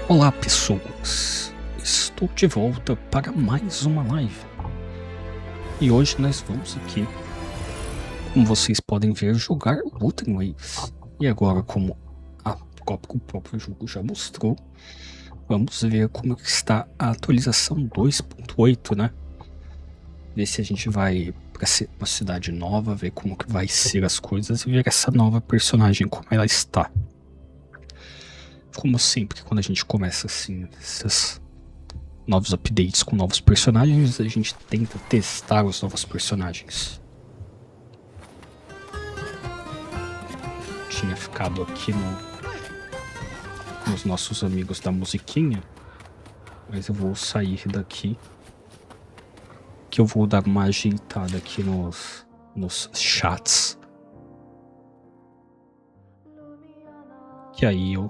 Olá pessoas, estou de volta para mais uma live e hoje nós vamos aqui, como vocês podem ver, jogar Wuthering Waves. E agora, como o próprio jogo já mostrou, vamos ver como está a atualização 2.8, né? Ver se a gente vai para uma cidade nova, ver como que vai ser as coisas e ver essa nova personagem, como ela está. Como sempre, quando a gente começa assim, esses novos updates com novos personagens, a gente tenta testar os novos personagens. Tinha ficado aqui nos nossos amigos da musiquinha, mas eu vou sair daqui, que eu vou dar uma ajeitada aqui nos chats, que aí eu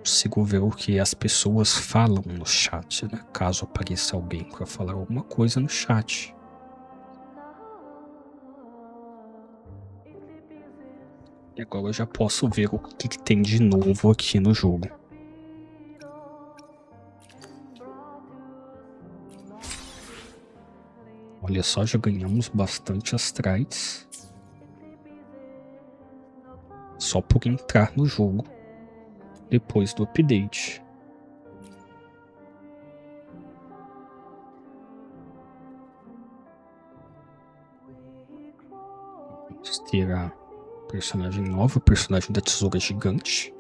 consigo ver o que as pessoas falam no chat, né? Caso apareça alguém para falar alguma coisa no chat. E agora eu já posso ver o que tem de novo aqui no jogo. Olha só, já ganhamos bastante astrites só por entrar no jogo depois do update. Vamos ter a personagem nova, personagem da tesoura gigante.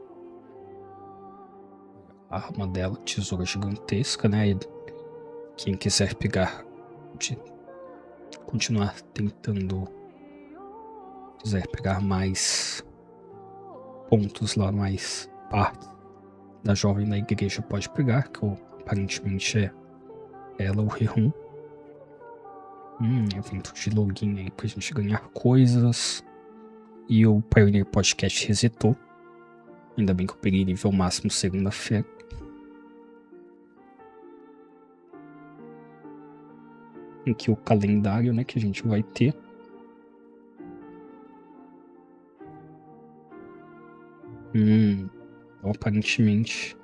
A arma dela, tesoura gigantesca, né? E quem quiser pegar, continuar tentando, quiser pegar mais pontos lá, mais partes da jovem da igreja, pode pegar, que aparentemente é ela, o Rehum. Evento de login aí pra gente ganhar coisas. E o Pioneer Podcast resetou. Ainda bem que eu peguei nível máximo segunda-feira. Aqui o calendário, né, que a gente vai ter. Então, aparentemente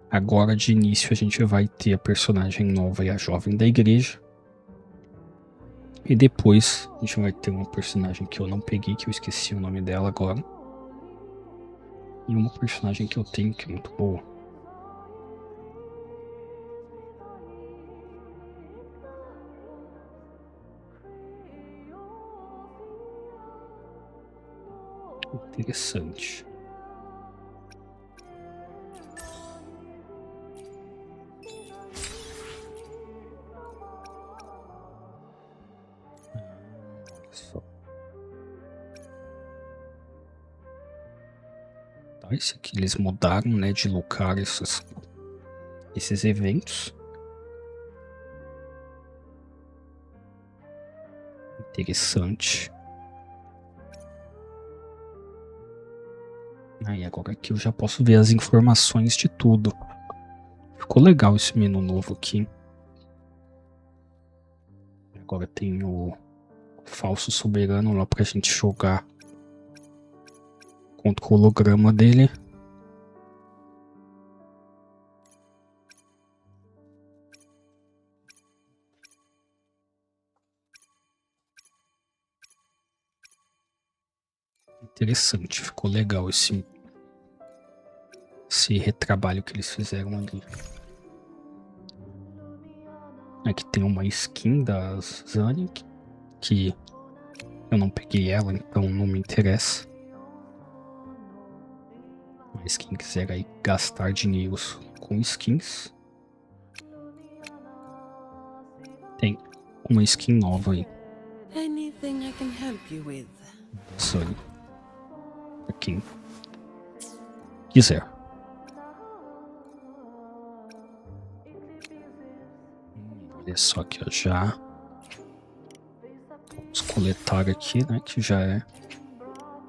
agora de início a gente vai ter a personagem nova e a jovem da igreja. E depois a gente vai ter uma personagem que eu não peguei, que eu esqueci o nome dela agora. E uma personagem que eu tenho que é muito boa. Interessante. Olha só. Tá, esse aqui eles mudaram, né, de lugar esses eventos. Interessante. Aí agora aqui eu já posso ver as informações de tudo. Ficou legal esse menu novo aqui. Agora tem o falso soberano lá pra gente jogar contra o holograma dele. Interessante, ficou legal esse retrabalho que eles fizeram ali. Aqui tem uma skin da Zani, que eu não peguei ela, então não me interessa. Mas quem quiser aí gastar dinheiro com skins, tem uma skin nova aí. Zani, pra quem quiser. Olha só que eu já vamos coletar aqui, né, que já é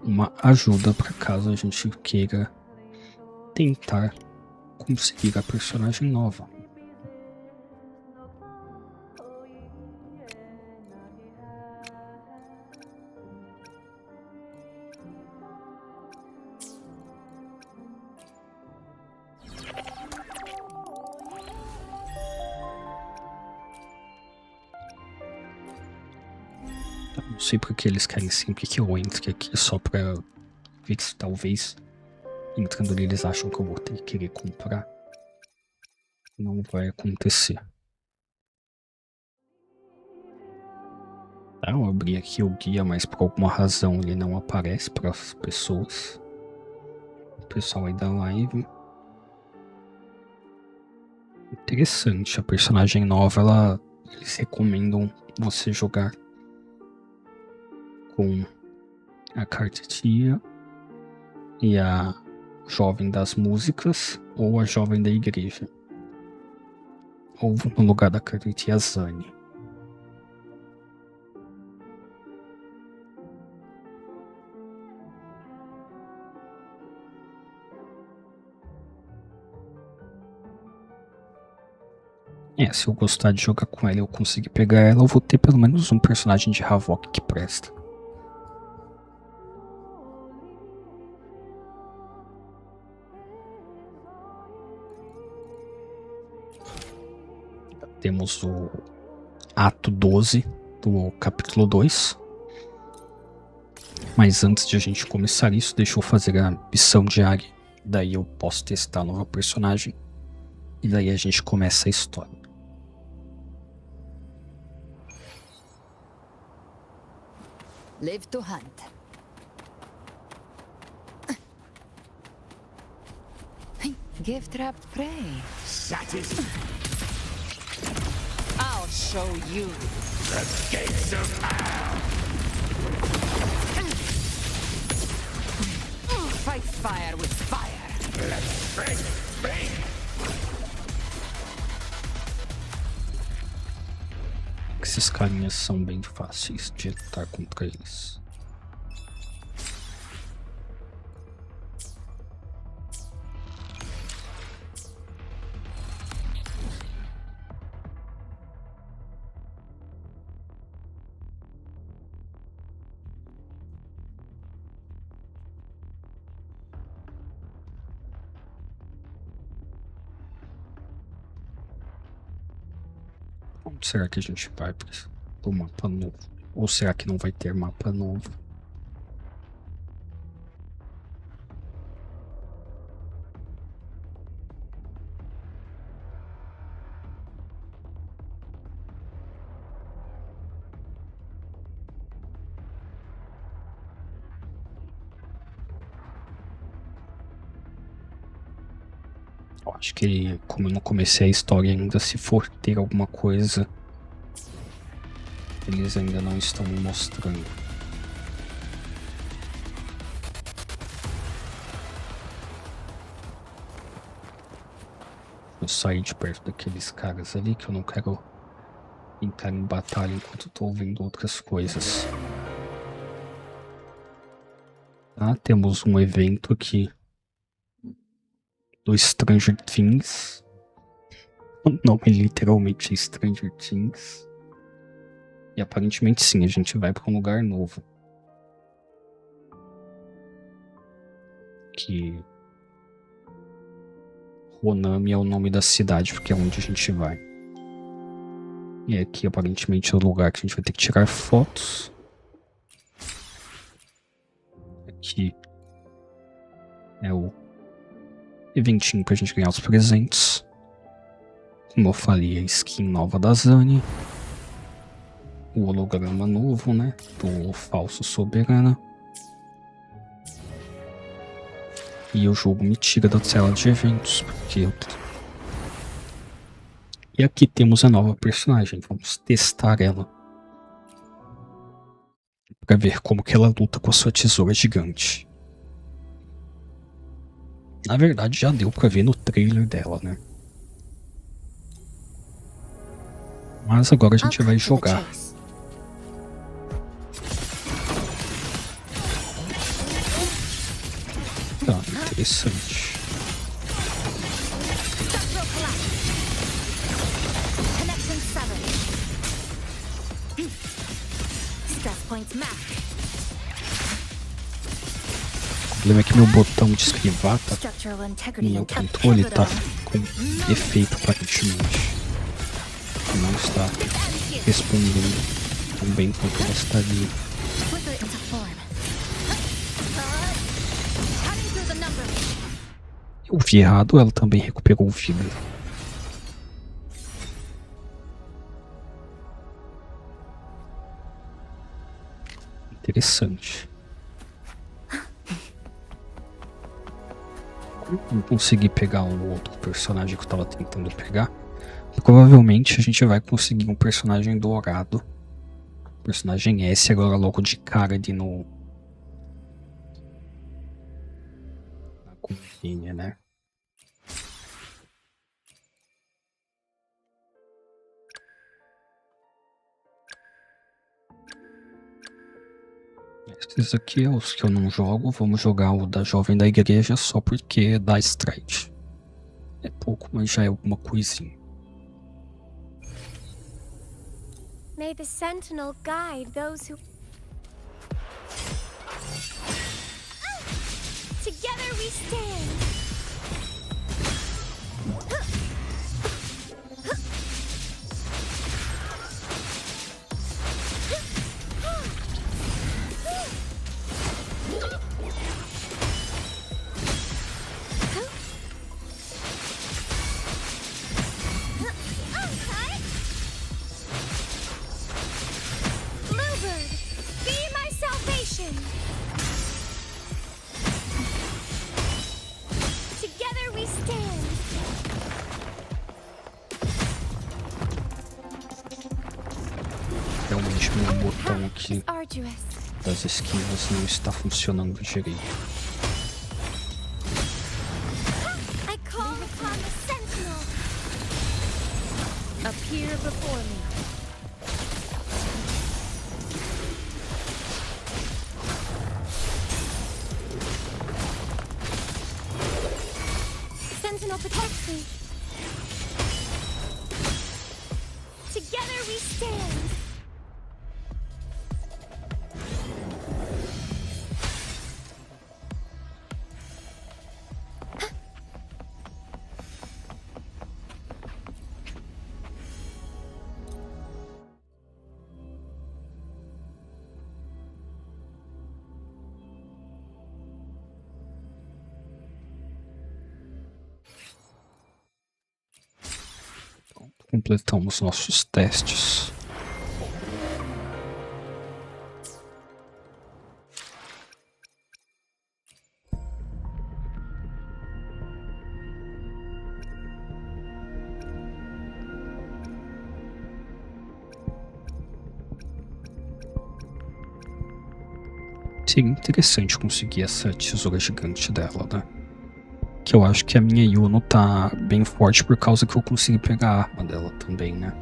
uma ajuda para caso a gente queira tentar conseguir a personagem nova. Não sei porque eles querem sempre que eu entre aqui só pra ver se talvez entrando ali eles acham que eu vou ter que querer comprar. Não vai acontecer. Tá, eu abri aqui o guia, mas por alguma razão ele não aparece para as pessoas. O pessoal aí da live. Interessante, a personagem nova, eles recomendam você jogar com a cartitia e a jovem das músicas ou a jovem da igreja. Ou no lugar da cartitia, a Zane. Se eu gostar de jogar com ela e eu conseguir pegar ela, eu vou ter pelo menos um personagem de Havok que presta. Temos o ato 12 do capítulo 2. Mas antes de a gente começar isso, deixa eu fazer a missão diária. Daí eu posso testar a nova personagem. E daí a gente começa a história. Live to hunt. Give trapped prey. I'll show you. The gates of hell! Fight fire with fire. Let's break big! Esses carinhas são bem fáceis de lutar contra eles. Onde será que a gente vai pro mapa novo? Ou será que não vai ter mapa novo? Eu acho que, como eu não comecei a história ainda, se for ter alguma coisa, eles ainda não estão me mostrando. Eu saí de perto daqueles caras ali que eu não quero entrar em batalha enquanto eu tô ouvindo outras coisas. Tá, temos um evento aqui do Stranger Things. O nome literalmente é Stranger Things. E aparentemente sim, a gente vai para um lugar novo. Que Honami é o nome da cidade, porque é onde a gente vai. E aqui aparentemente é o lugar que a gente vai ter que tirar fotos. Aqui é o eventinho pra gente ganhar os presentes. Como eu falei, a skin nova da Zane. O holograma novo, né? Do falso soberano. E o jogo me tira da tela de eventos, porque eu... E aqui temos a nova personagem. Vamos testar ela. Pra ver como que ela luta com a sua tesoura gigante. Na verdade já deu pra ver no trailer dela, né? Mas agora a gente vai jogar. Tá, interessante. O problema é que meu botão de esquivar tá... Meu controle tá com efeito aparentemente. Não está respondendo tão bem quanto eu gostaria. Wither into form. Cutting through the numbers. Eu vi errado, ela também recuperou o VIVO. Interessante. Não consegui pegar o outro personagem que eu tava tentando pegar. Provavelmente a gente vai conseguir um personagem dourado. Personagem S agora logo de cara ali no... na cozinha, né? Esses aqui é os que eu não jogo. Vamos jogar o da Jovem da Igreja só porque dá stride. É pouco, mas já é alguma coisinha. May the sentinel guide those who... Together we stand. Bluebird, be my salvation. Together we stand. Realmente meu botão aqui Is arduous. das esquivas não está funcionando direito. I call upon the sentinel. Appear before me. Sentinel protects me. Together we stand. Completamos nossos testes. Seria interessante conseguir essa tesoura gigante dela, né? Que eu acho que a minha Yuno tá bem forte por causa que eu consegui pegar a arma dela também, né?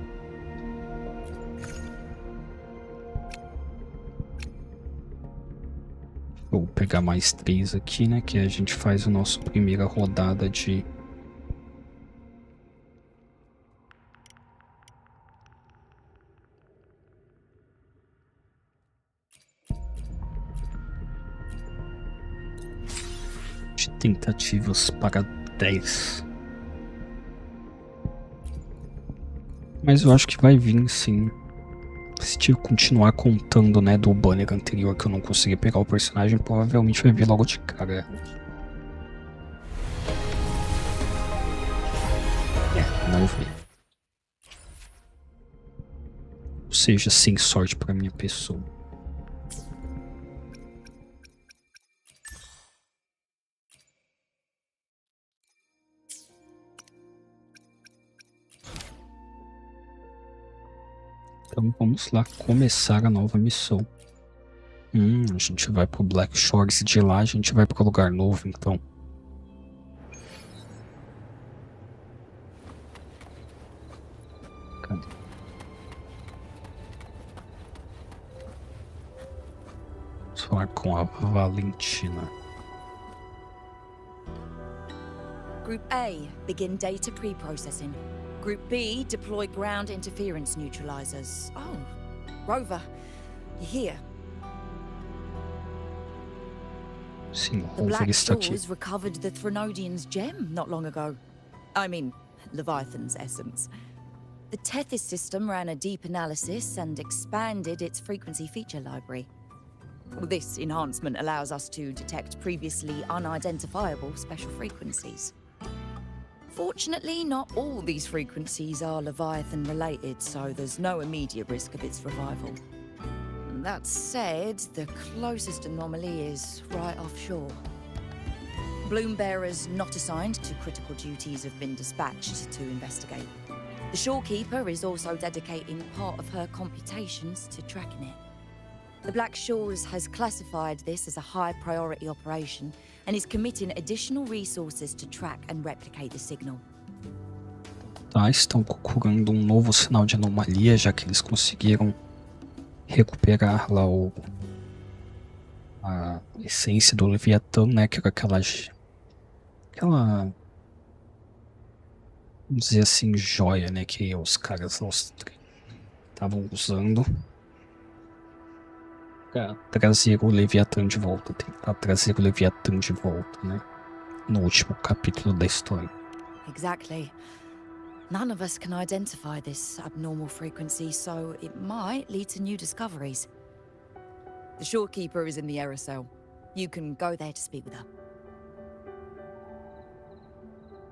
Vou pegar mais 3 aqui, né? Que a gente faz a nossa primeira rodada de... tentativas para 10. Mas eu acho que vai vir sim. Se eu continuar contando, né, do banner anterior que eu não consegui pegar o personagem, provavelmente vai vir logo de cara. Não veio. Ou seja, sem sorte para minha pessoa. Então vamos lá começar a nova missão. A gente vai pro Black Shores e de lá a gente vai pro lugar novo, então. Cadê? Vamos falar com a Valentina. Group A, begin data pre-processing. Group B, deploy ground interference neutralizers. Oh, Rover, you're here. Sim, The o Rover Black está aqui. Shores recovered the Threnodian's gem not long ago. I mean, Leviathan's essence. The Tethys system ran a deep analysis and expanded its frequency feature library. This enhancement allows us to detect previously unidentifiable special frequencies. Fortunately, not all these frequencies are Leviathan related, so there's no immediate risk of its revival. That said, the closest anomaly is right offshore. Bloom bearers not assigned to critical duties have been dispatched to investigate. The shorekeeper is also dedicating part of her computations to tracking it. The Black Shores has classified this as a high priority operation and is committing additional resources to track and replicate the signal. Tá, estão procurando um novo sinal de anomalia, já que eles conseguiram recuperar lá a essência do Leviatã, né? Que era aquela, vamos dizer assim, joia, né? Que os caras estavam usando para trazer o Leviatã de volta, tentar trazer o Leviatã de volta, né? No último capítulo da história. Exactly. None of us can identify this abnormal frequency, so it might lead to new discoveries. The shorekeeper is in the aerosol. You can go there to speak with her.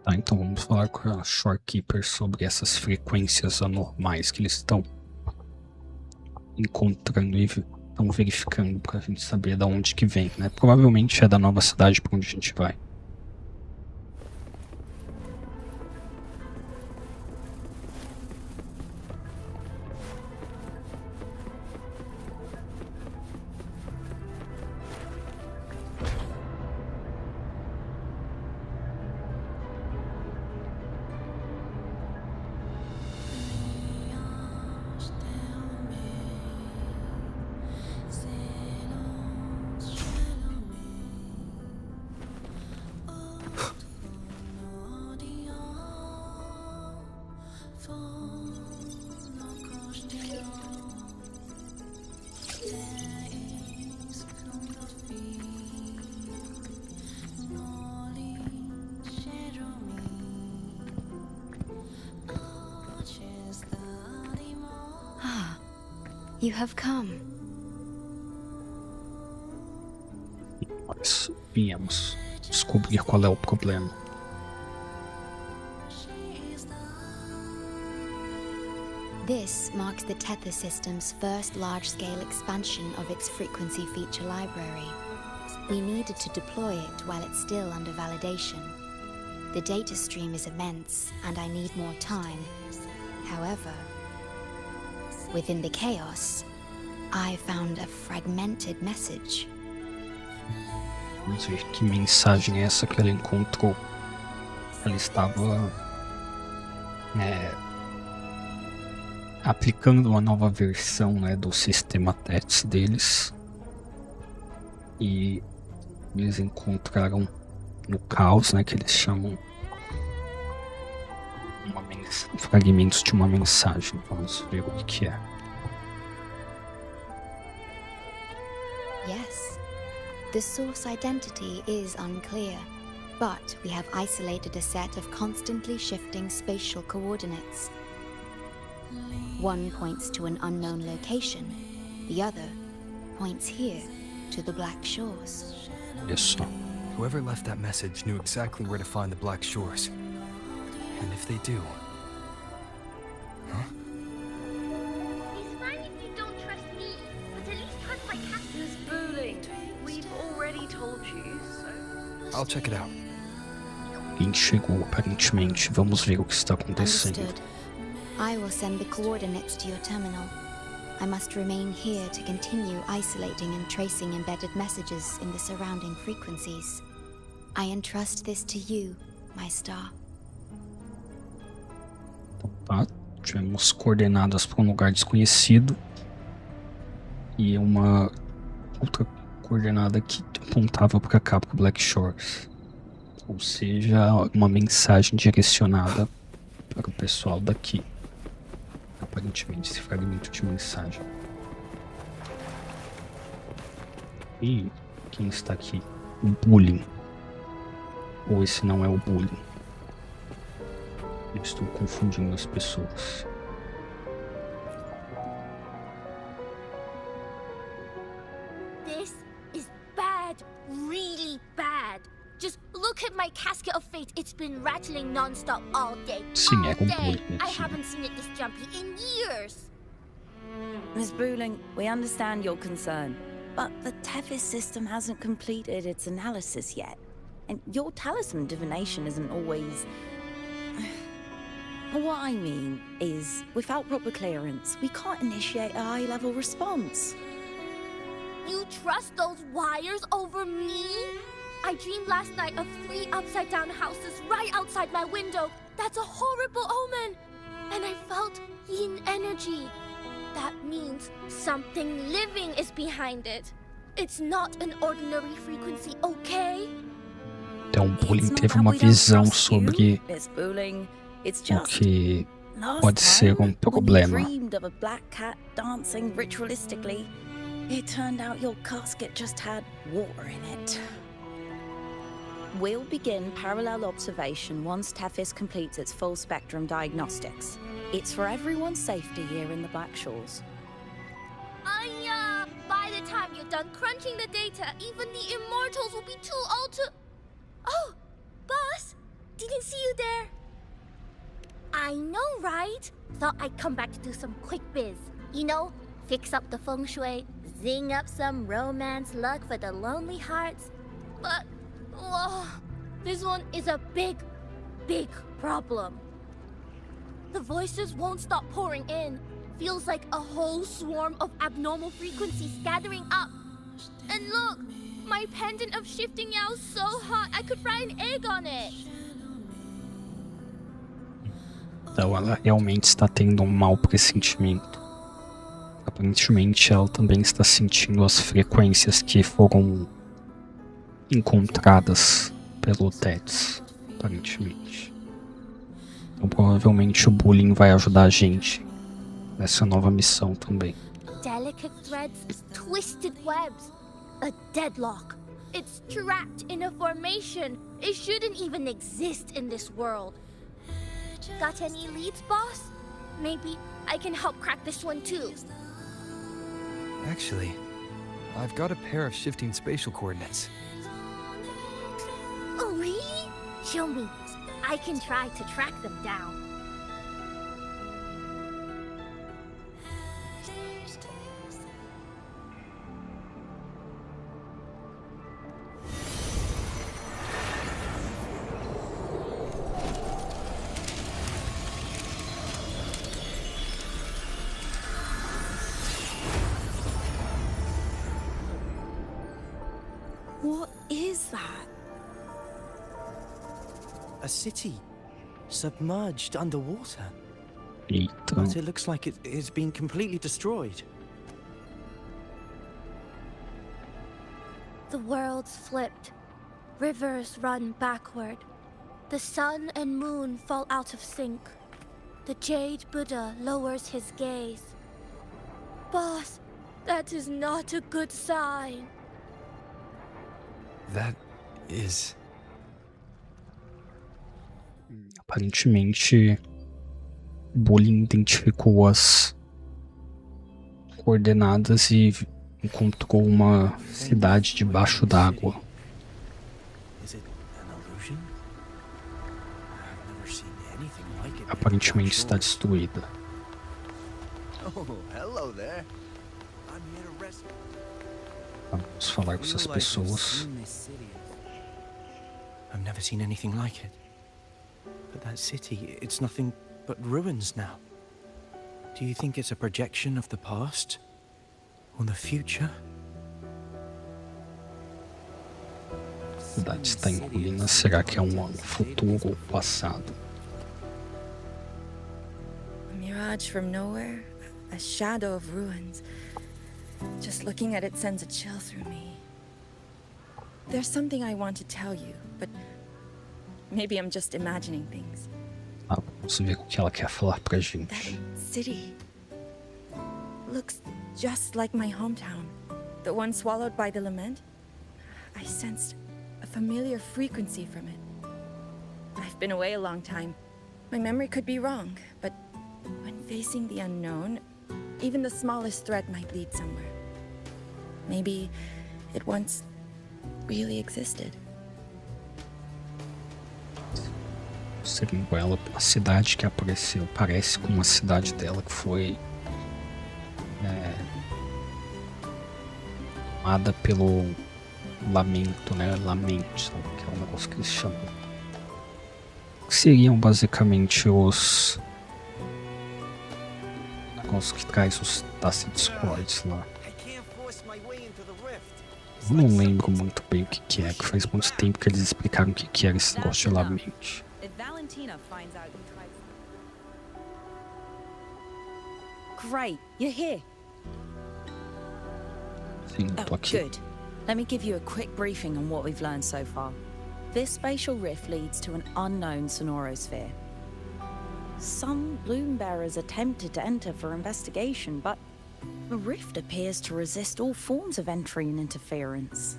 Tá, então vamos falar com a Shorekeeper sobre essas frequências anormais que eles estão encontrando e estão verificando pra gente saber de onde que vem, né? Provavelmente é da nova cidade pra onde a gente vai. You have come. Nós viemos descobrir qual é o problema. This marks the Tethys system's first large-scale expansion of its frequency feature library. We needed to deploy it while it's still under validation. The data stream is immense, and I need more time. However, within the chaos, I found a fragmented message. Vamos ver que mensagem é essa que ela encontrou. Ela estava aplicando uma nova versão, né, do sistema TETS deles. E eles encontraram no caos, né, que eles chamam fragmentos de uma mensagem. Vamos ver o que é. Yes, the source identity is unclear, but we have isolated a set of constantly shifting spatial coordinates. One points to an unknown location, the other points here to the Black Shores. Isso. Whoever left that message knew exactly where to find the Black Shores. And if they do... Huh? It's fine if you don't trust me, but at least trust my captain. This building, we've already told you, so... I'll check it out. Quem chegou, aparentemente. Vamos ver o que está acontecendo. Understood. I will send the coordinates to your terminal. I must remain here to continue isolating and tracing embedded messages in the surrounding frequencies. I entrust this to you, my star. Tá, tivemos coordenadas para um lugar desconhecido e uma outra coordenada que apontava para cá, para o Black Shores. Ou seja, uma mensagem direcionada para o pessoal daqui. Aparentemente, esse fragmento de mensagem. E quem está aqui? O bullying. Ou esse não é o bullying? Eu estou confundindo as pessoas. This is bad, really bad. Just look at my casket of fate. It's been rattling non-stop all day. Sim, All é com day. bullying I aqui. haven't seen it this jumpy in years. Miss Booling, we understand your concern, but the Tethys system hasn't completed its analysis yet. And your talisman divination isn't always... What I mean is, without proper clearance, we can't initiate a high-level response. You trust those wires over me? I dreamed last night of 3 upside-down houses right outside my window. That's a horrible omen. And I felt yin energy. That means something living is behind it. It's not an ordinary frequency, okay? Então, o Bullying It's not teve that uma we don't visão trust you, sobre Miss Booling. It's o just... que Last pode ser time, problema. when you dreamed of a black cat dancing ritualistically, it turned out your casket just had water in it. We'll begin parallel observation once Tethys completes its full spectrum diagnostics. It's for everyone's safety here in the Black Shores. By the time you're done crunching the data, even the immortals will be too old to... Oh, boss, didn't see you there. I know, right? Thought I'd come back to do some quick biz. You know, fix up the feng shui, zing up some romance luck for the lonely hearts. But, whoa, this one is a big, big problem. The voices won't stop pouring in. Feels like a whole swarm of abnormal frequencies gathering up. And look, my pendant of shifting Yao is so hot I could fry an egg on it. Então ela realmente está tendo um mau pressentimento. Aparentemente ela também está sentindo as frequências que foram encontradas pelo Tethys, aparentemente. Então provavelmente o Bullying vai ajudar a gente nessa nova missão também. Delicate threads, twisted webs, a deadlock. It's trapped in a formation. It shouldn't even exist in this world. Got any leads, boss? Maybe I can help crack this one too. Actually, I've got a pair of shifting spatial coordinates. Oh, really? Show me. I can try to track them down. What is that? A city, submerged underwater. Eita. But it looks like it's been completely destroyed. The world's flipped. Rivers run backward. The sun and moon fall out of sync. The Jade Buddha lowers his gaze. Boss, that is not a good sign. That is... Aparentemente o Bullying identificou as coordenadas e encontrou uma cidade debaixo d'água. Is it an illusion? I've never seen anything like it. Aparentemente está destruída. Oh, hello there. I'm here to rescue. Vamos falar com essas pessoas. I've never seen anything like it. But that city, it's nothing but ruins now. Do you think it's a projection of the past? Or the future? A cidade está em ruínas. Será que é um futuro ou passado? A mirage from nowhere, a shadow of ruins. Just looking at it sends a chill through me. There's something I want to tell you, but maybe I'm just imagining things. Vamos ver o que ela quer falar pra That gente. city looks just like my hometown, the one swallowed by the lament. I sensed a familiar frequency from it. I've been away a long time. My memory could be wrong, but when facing the unknown, even the smallest thread might lead somewhere. Maybe it once really existed. Seguindo ela, a cidade que apareceu parece com uma cidade dela que foi tomada pelo lamento, né? Lamente, que é o negócio que eles chamam. Que seriam basicamente os negócios que traz os Tacit Squads lá. Eu não lembro muito bem o que é, que faz muito tempo que eles explicaram o que era esse negócio de lamente. Great, you're here. Sim, tô aqui. Good. Let me give you a quick briefing on what we've learned so far. This spatial rift leads to an unknown sonorosphere. Some bloom bearers attempted to enter for investigation, but the rift appears to resist all forms of entry and interference.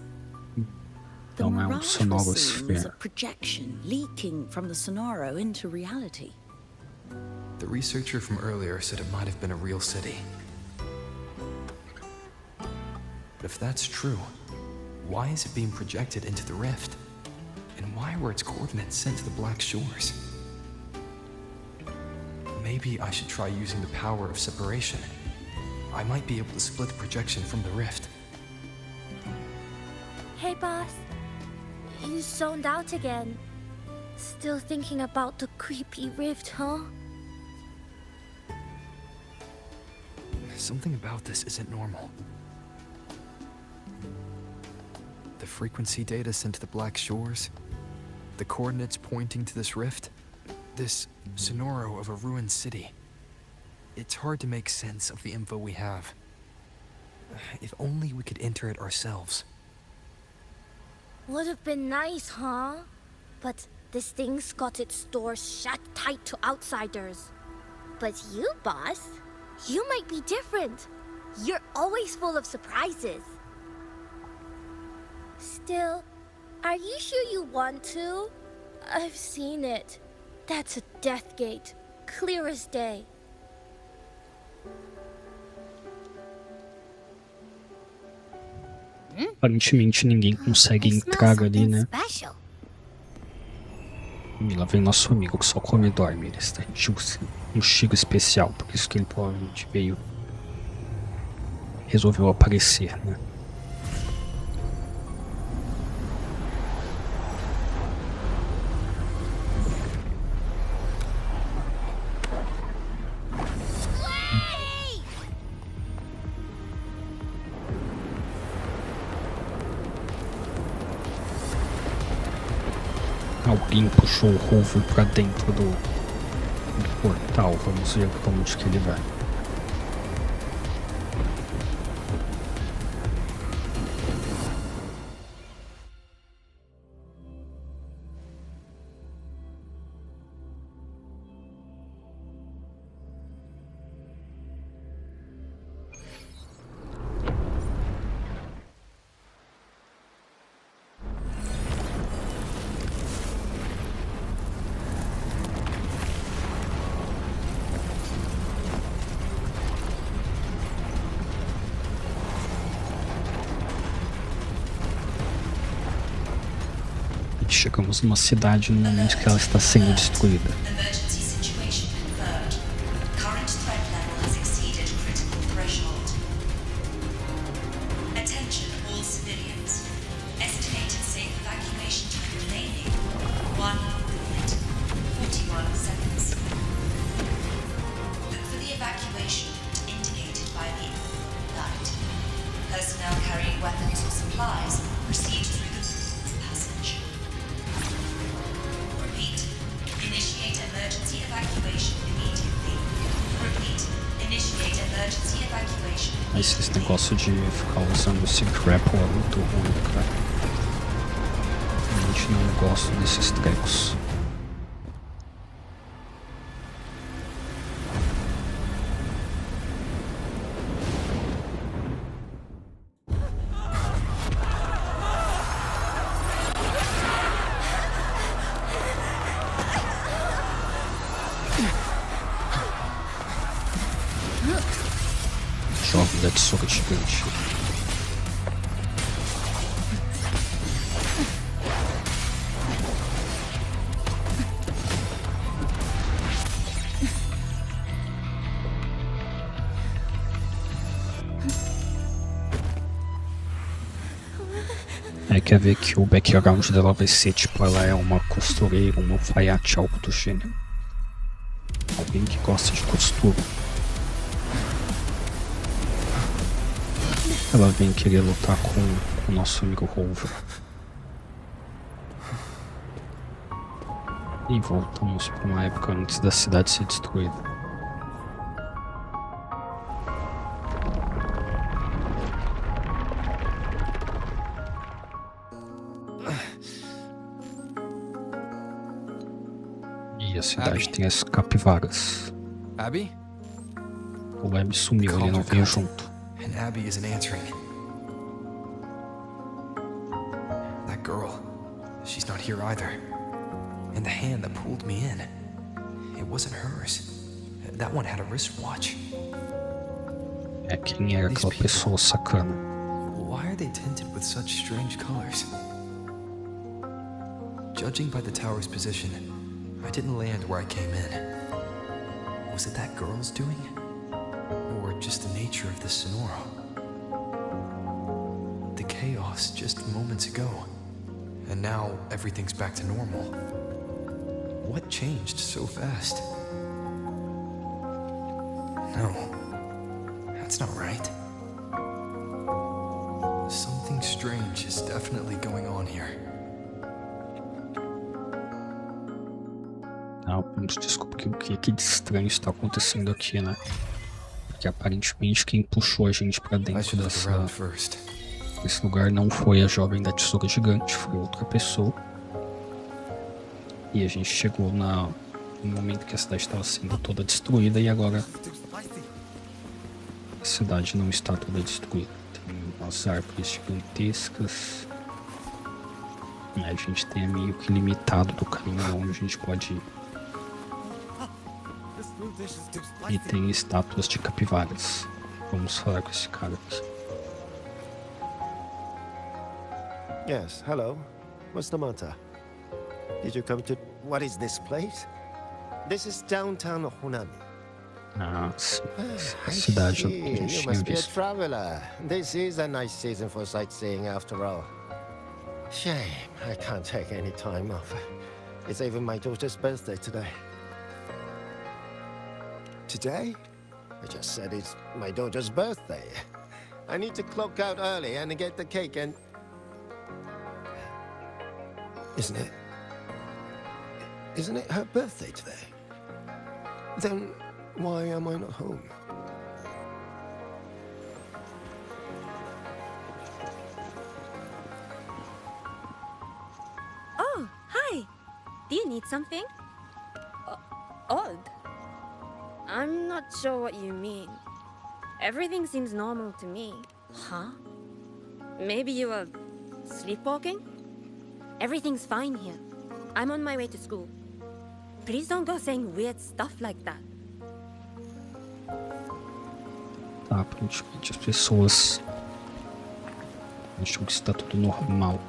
The Não é mirage we're seeing is a sonorosphere. projection leaking from the sonoro into reality. The researcher from earlier said it might have been a real city. But if that's true, why is it being projected into the rift? And why were its coordinates sent to the Black Shores? Maybe I should try using the power of separation. I might be able to split the projection from the rift. Hey, boss. You zoned out again. Still thinking about the creepy rift, huh? Something about this isn't normal. The frequency data sent to the Black Shores, the coordinates pointing to this rift, this sonoro of a ruined city. It's hard to make sense of the info we have. If only we could enter it ourselves. Would have been nice, huh? But this thing's got its doors shut tight to outsiders. But you, boss, you might be different. You're always full of surprises. Still, are you sure you want to? I've seen it. That's a death gate, clear as day. Aparentemente ninguém consegue entrar ali, né? Special. E lá vem nosso amigo que só come e dorme. Ele está um chico especial, por isso que ele provavelmente veio. Resolveu aparecer, né? Alguém puxou o Ruvo pra dentro do portal. Vamos ver pra onde que ele vai. Chegamos numa cidade no momento que ela está sendo destruída. Emergency situation confirmed. Current threat level has exceeded critical threshold. Attention all civilians. Estimated safe evacuation time remaining 1 minute, 41 seconds. Look for the evacuation route indicated by the light. Personnel carrying weapons or supplies proceed through the passage. Repeat. Initiate emergency evacuation immediately. Repeat. Initiate emergency evacuation Mas esse negócio de ficar usando esse grapple é muito ruim, cara. Realmente não gosto desses trecos. Jovem da tesoura gigante. Aí quer ver que o background dela vai ser tipo, ela é uma costureira, uma alfaiate, algo do gênero. Alguém que gosta de costura. Ela vem querer lutar com o nosso amigo Rover. E voltamos para uma época antes da cidade ser destruída. E a cidade tem as capivaras. Abby? O Web sumiu, ele não veio junto. And Abby isn't answering. That girl, she's not here either. And the hand that pulled me in, it wasn't hers. That one had a wristwatch. É, quem era aquela pessoa sacana? Why are they tinted with such strange colors? Judging by the tower's position, I didn't land where I came in. Was it that girl's doing? Or just the nature of the Sonoro? The chaos just moments ago, and now everything's back to normal. What changed so fast? No, that's not right. Something strange is definitely going on here. Não, vamos descobrir o que de estranho está acontecendo aqui, né? Porque aparentemente quem puxou a gente pra dentro desse lugar não foi a jovem da tesoura gigante, foi outra pessoa. E a gente chegou no momento que a cidade estava sendo toda destruída e agora a cidade não está toda destruída. Tem umas árvores gigantescas. A gente tem meio que limitado do caminho onde a gente pode ir. E tem estátuas de capivaras. Vamos falar com esse cara aqui. Yes, hello. What's the matter? Did you come to... What is this place? This is downtown Honami. Ah, sim. A cidade que a gente You tinha must be a visto. traveler. This is a nice season for sightseeing after all. Shame, I can't take any time off. It's even my daughter's birthday today. Today? I just said it's my daughter's birthday. I need to clock out early and get the cake and... Isn't it her birthday today? Then why am I not home? Oh, hi. Do you need something? Odd. I'm not sure what you mean. Everything seems normal to me. Huh? Maybe you were sleepwalking? Everything's fine here. I'm on my way to school. Please don't go saying weird stuff like that. Tá, aparentemente as pessoas acham que está tudo normal.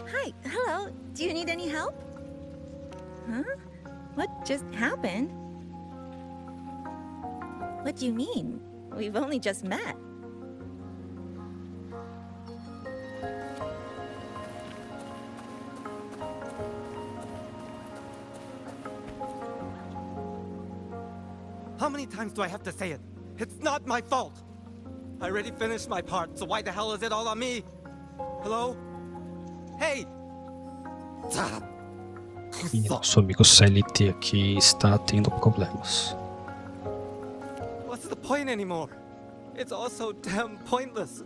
Hi, hello. Do you need any help? Huh? What just happened? What do you mean? We've only just met. How many times do I have to say it? It's not my fault! I already finished my part, so why the hell is it all on me? Hello? Hey! E nosso amigo CLT aqui está tendo problemas. What's the point anymore? It's all so damn pointless.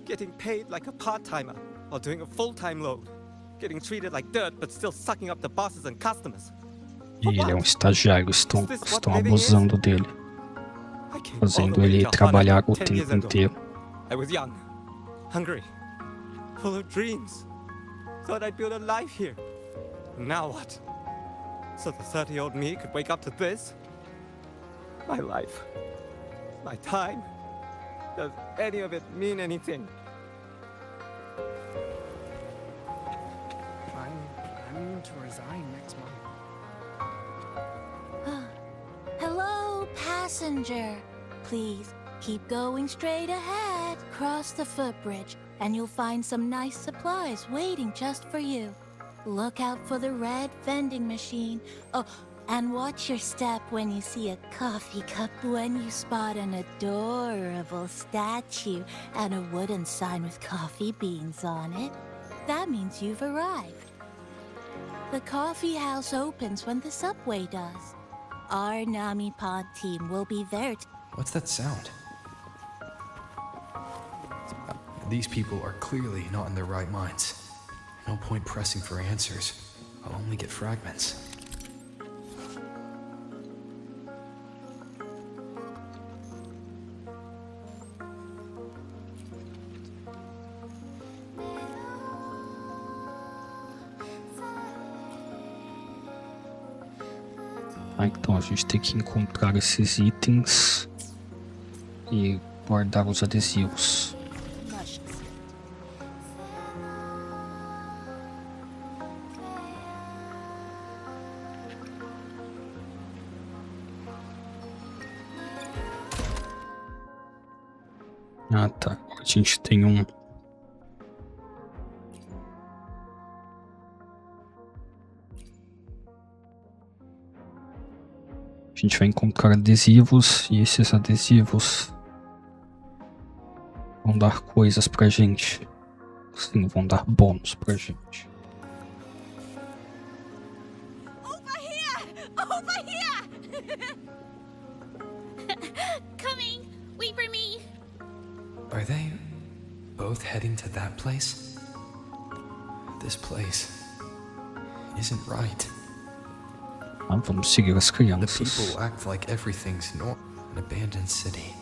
Getting paid like a part-timer, or doing a full-time load. Getting treated like dirt, but still sucking up the bosses and customers. E ele é um estagiário, estão abusando dele, fazendo ele trabalhar o tempo inteiro. I was young, hungry, full of dreams. Thought I'd build a life here. Now what? So the 30-year-old me could wake up to this? My life, my time, does any of it mean anything? I'm to resign next month. Hello, passenger. Please keep going straight ahead. Cross the footbridge, and you'll find some nice supplies waiting just for you. Look out for the red vending machine. Oh, and watch your step when you see a coffee cup, when you spot an adorable statue and a wooden sign with coffee beans on it. That means you've arrived. The coffee house opens when the subway does. Our Nami Pod team will be there. What's that sound? These people are clearly not in their right minds. No point pressing for answers. I'll only get fragments. Então a gente tem que encontrar esses itens e guardar os adesivos. Ah tá, a gente tem um... A gente vai encontrar adesivos e esses adesivos vão dar coisas pra gente. Sim, vão dar bônus pra gente. Over here! Over here! Coming! Wait for me! Are they both heading to that place? This place isn't right. Ah, vamos seguir as The crianças. people act like everything's normal. An abandoned city.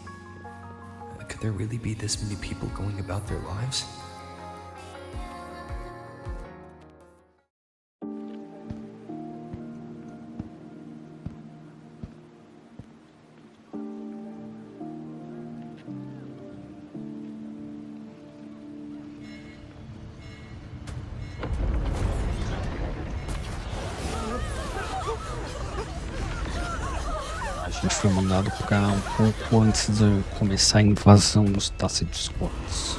Could there really be this many people going about their lives? A gente foi mandado pra um pouco antes de começar a invasão dos Discords.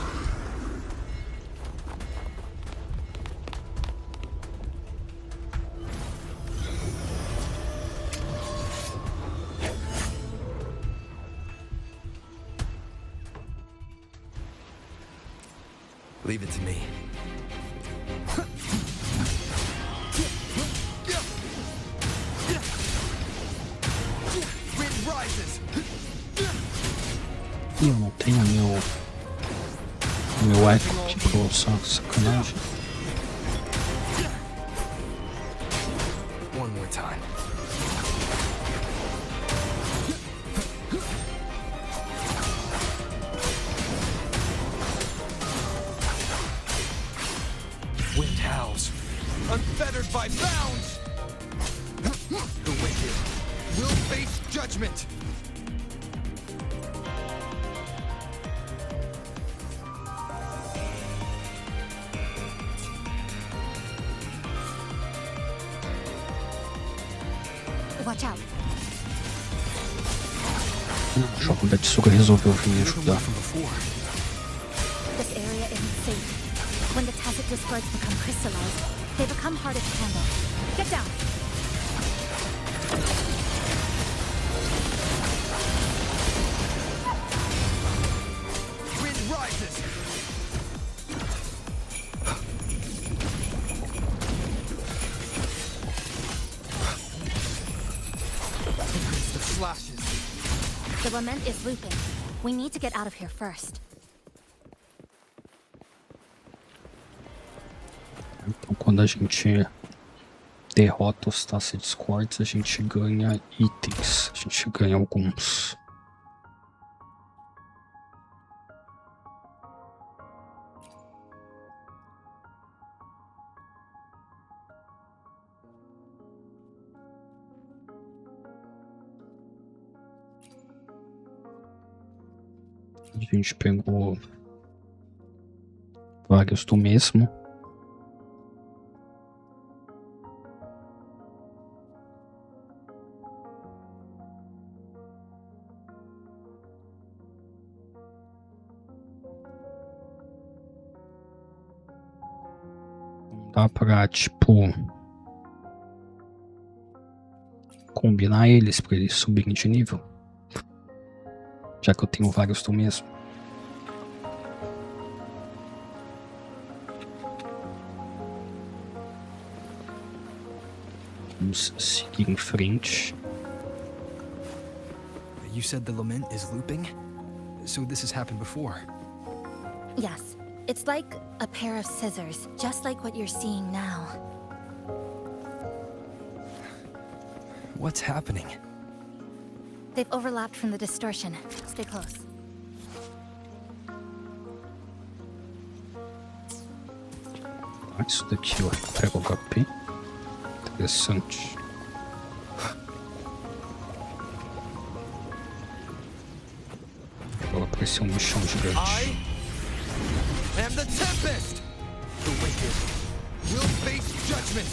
Leave it to me. E eu não tenho meu eco aqui pra usar, sacanagem. One more time. Wind howls. Unfettered by bounds! The wicked will face judgment! Watch out. O Choco da Tsuga resolveu vir me ajudar. This area isn't safe. When the tacit discords become crystallized, they become harder to handle. Get down! Wind rises! The flashes. The lament is looping. We need to get out of here first. Então quando a gente derrota os Discords, a gente ganha itens. A gente ganha alguns. A gente pegou vários do mesmo. Dá pra, tipo, combinar eles pra eles subirem de nível. Já que eu tenho vários do mesmo. Vamos seguir em frente. You said the lament is looping? So this has happened before? Yes, it's like a pair of scissors, just like what you're seeing now. What's happening? They've overlapped from the distortion. Stay close. Isso daqui eu recupero o HP. Interessante. Agora apareceu um bichão gigante. I am the Tempest! The wicked will face judgment!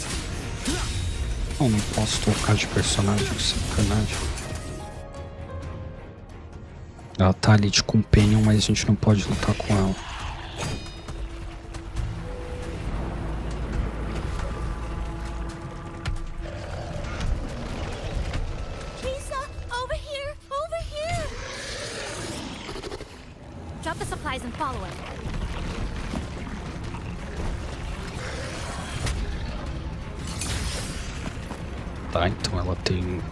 Não posso trocar de personagem, sacanagem. Ela tá ali de companion, mas a gente não pode lutar com ela. Lisa, over here! Over here! Drop the supplies and follow it. Tá, então ela tem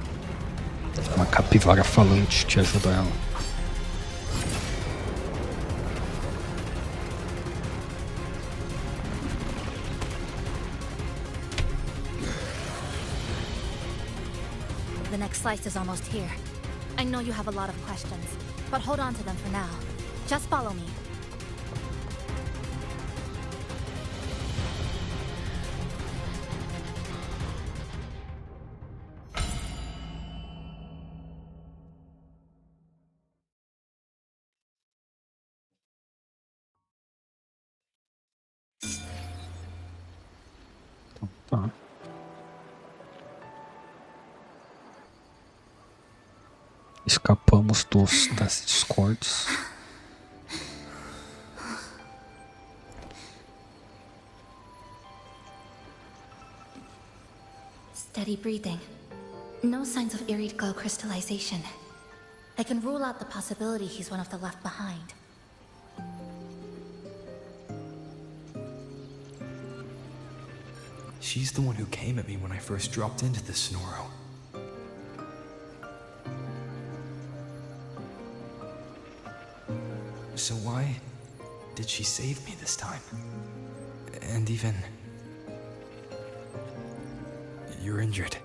uma capivara falante que ajuda ela. The next slice is almost here. I know you have a lot of questions, but hold on to them for now. Just follow me. Tá. Escapamos das discords. Steady breathing. No signs of eerie glow crystallization. I can rule out the possibility he's one of the left behind. She's the one who came at me when I first dropped into the Sonoro. So why did she save me this time? And even... You're injured.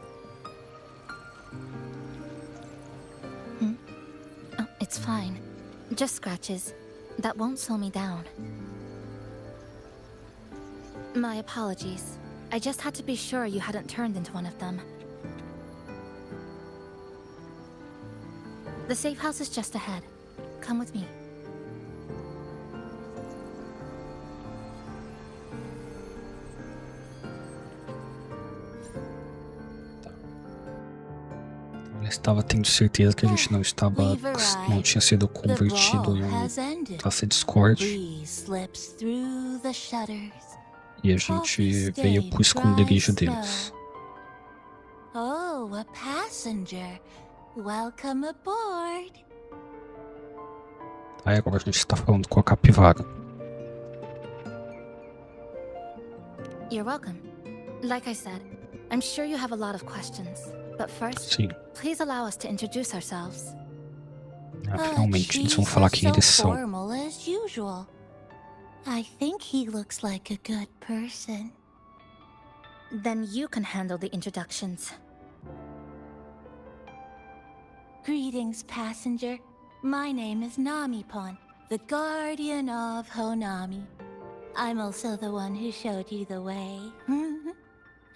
Oh, it's fine. Just scratches. That won't slow me down. My apologies. I just had to be sure you hadn't turned into one of them. The safe house is just ahead. Come with me. Eu estava tendo certeza que a gente não tinha sido convertido em classe Discord. E a gente veio pro esconderijo deles. Oh, a passenger. Welcome aboard. Aí agora a gente está falando com a capivara. You're welcome. Like I said, I'm sure you have a lot of questions. But first, Sim. please allow us to introduce ourselves. Finalmente eles vão falar quem eles são. Formal as usual. I think he looks like a good person. Then you can handle the introductions. Greetings, passenger. My name is Namipon, the guardian of Honami. I'm also the one who showed you the way.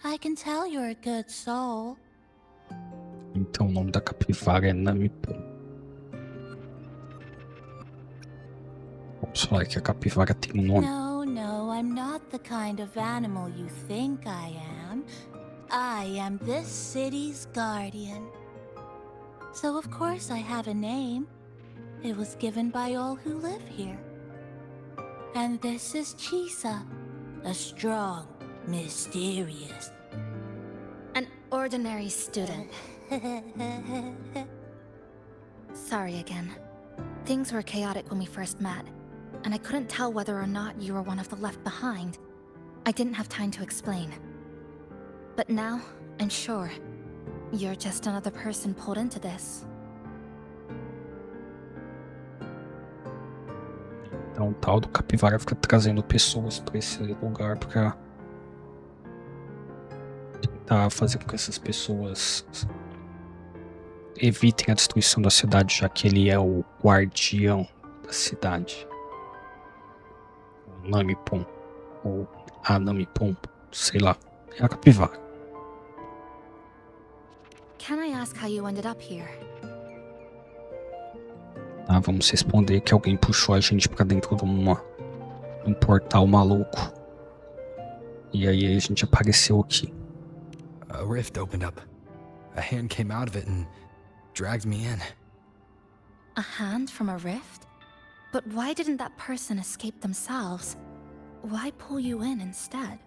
I can tell you're a good soul. Então o nome da capivara é Namipon. Vamos falar que a capivara tem um nome. No, I'm not the kind of animal you think I am. I am this city's guardian. So of course I have a name. It was given by all who live here. And this is Chisa, a strong, Mysterious. An ordinary student. Sorry again. Things were chaotic when we first met, and I couldn't tell whether or not you were one of the left behind. I didn't have time to explain. But now, I'm sure. You're just another person pulled into this. Então o tal do capivara fica trazendo pessoas para esse lugar para tentar fazer com que essas pessoas evitem a destruição da cidade, já que ele é o guardião da cidade. O Namipon, ou a Namipon, sei lá, é a capivara. Can I ask how you ended up here? Tá, vamos responder que alguém puxou a gente pra dentro de um portal maluco. E aí a gente apareceu aqui. A rift opened up. A hand came out of it and dragged me in. A hand from a rift? But why didn't that person escape themselves? Why pull you in instead?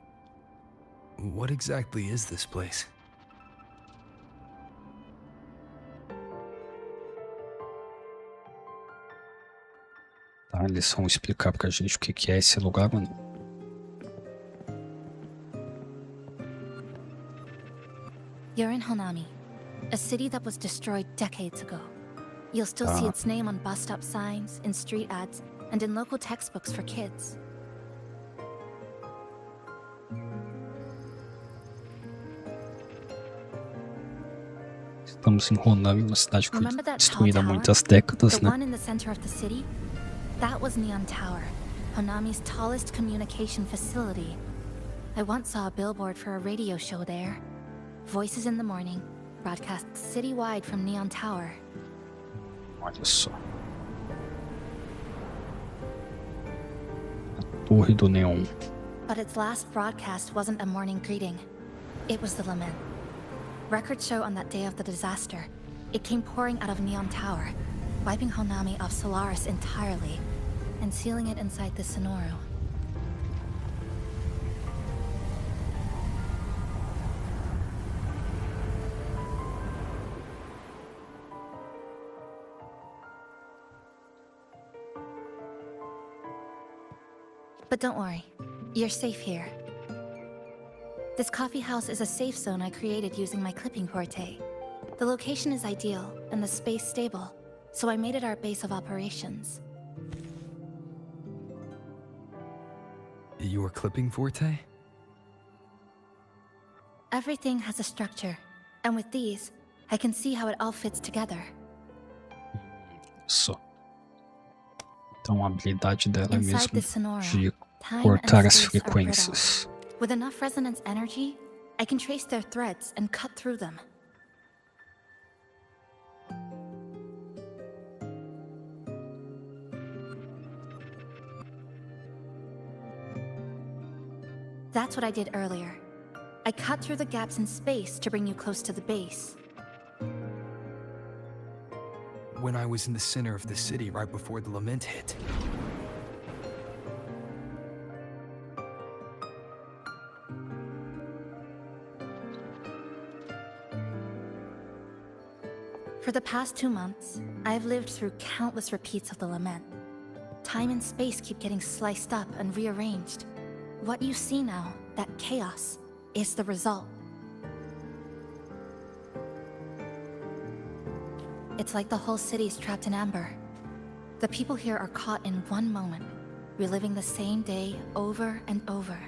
What exactly is this place? Tá, eles vão explicar pra gente o que é esse lugar, mano. You're in Honami, a city that was destroyed decades ago. You'll still see its name on bus stop signs, in street ads, and in local textbooks for kids. Estamos em Honami, uma cidade que foi Remember that tall destruída há tower? muitas décadas, The né? one in the center of the city? That was Neon Tower, Honami's tallest communication facility. I once saw a billboard for a radio show there. Voices in the Morning, broadcast citywide from Neon Tower. Olha só. A Torre do Neon. But its last broadcast wasn't a morning greeting. It was the lament. Records show on that day of the disaster, it came pouring out of Neon Tower, wiping Honami off Solaris entirely, and sealing it inside the Sonoru. But don't worry, you're safe here. This coffee house is a safe zone I created using my clipping forte. The location is ideal and the space stable, so I made it our base of operations. Your clipping forte? Everything has a structure, and with these, I can see how it all fits together. Só. Então a habilidade dela é Inside the mesmo Sonoru, de time cortar and as space are frequências. brittle. With enough resonance energy, I can trace their threads and cut through them. That's what I did earlier. I cut through the gaps in space to bring you close to the base. When I was in the center of the city right before the lament hit. For the past 2 months, I've lived through countless repeats of the lament. Time and space keep getting sliced up and rearranged. What you see now, that chaos, is the result. It's like the whole city's trapped in amber. The people here are caught in one moment, reliving the same day over and over.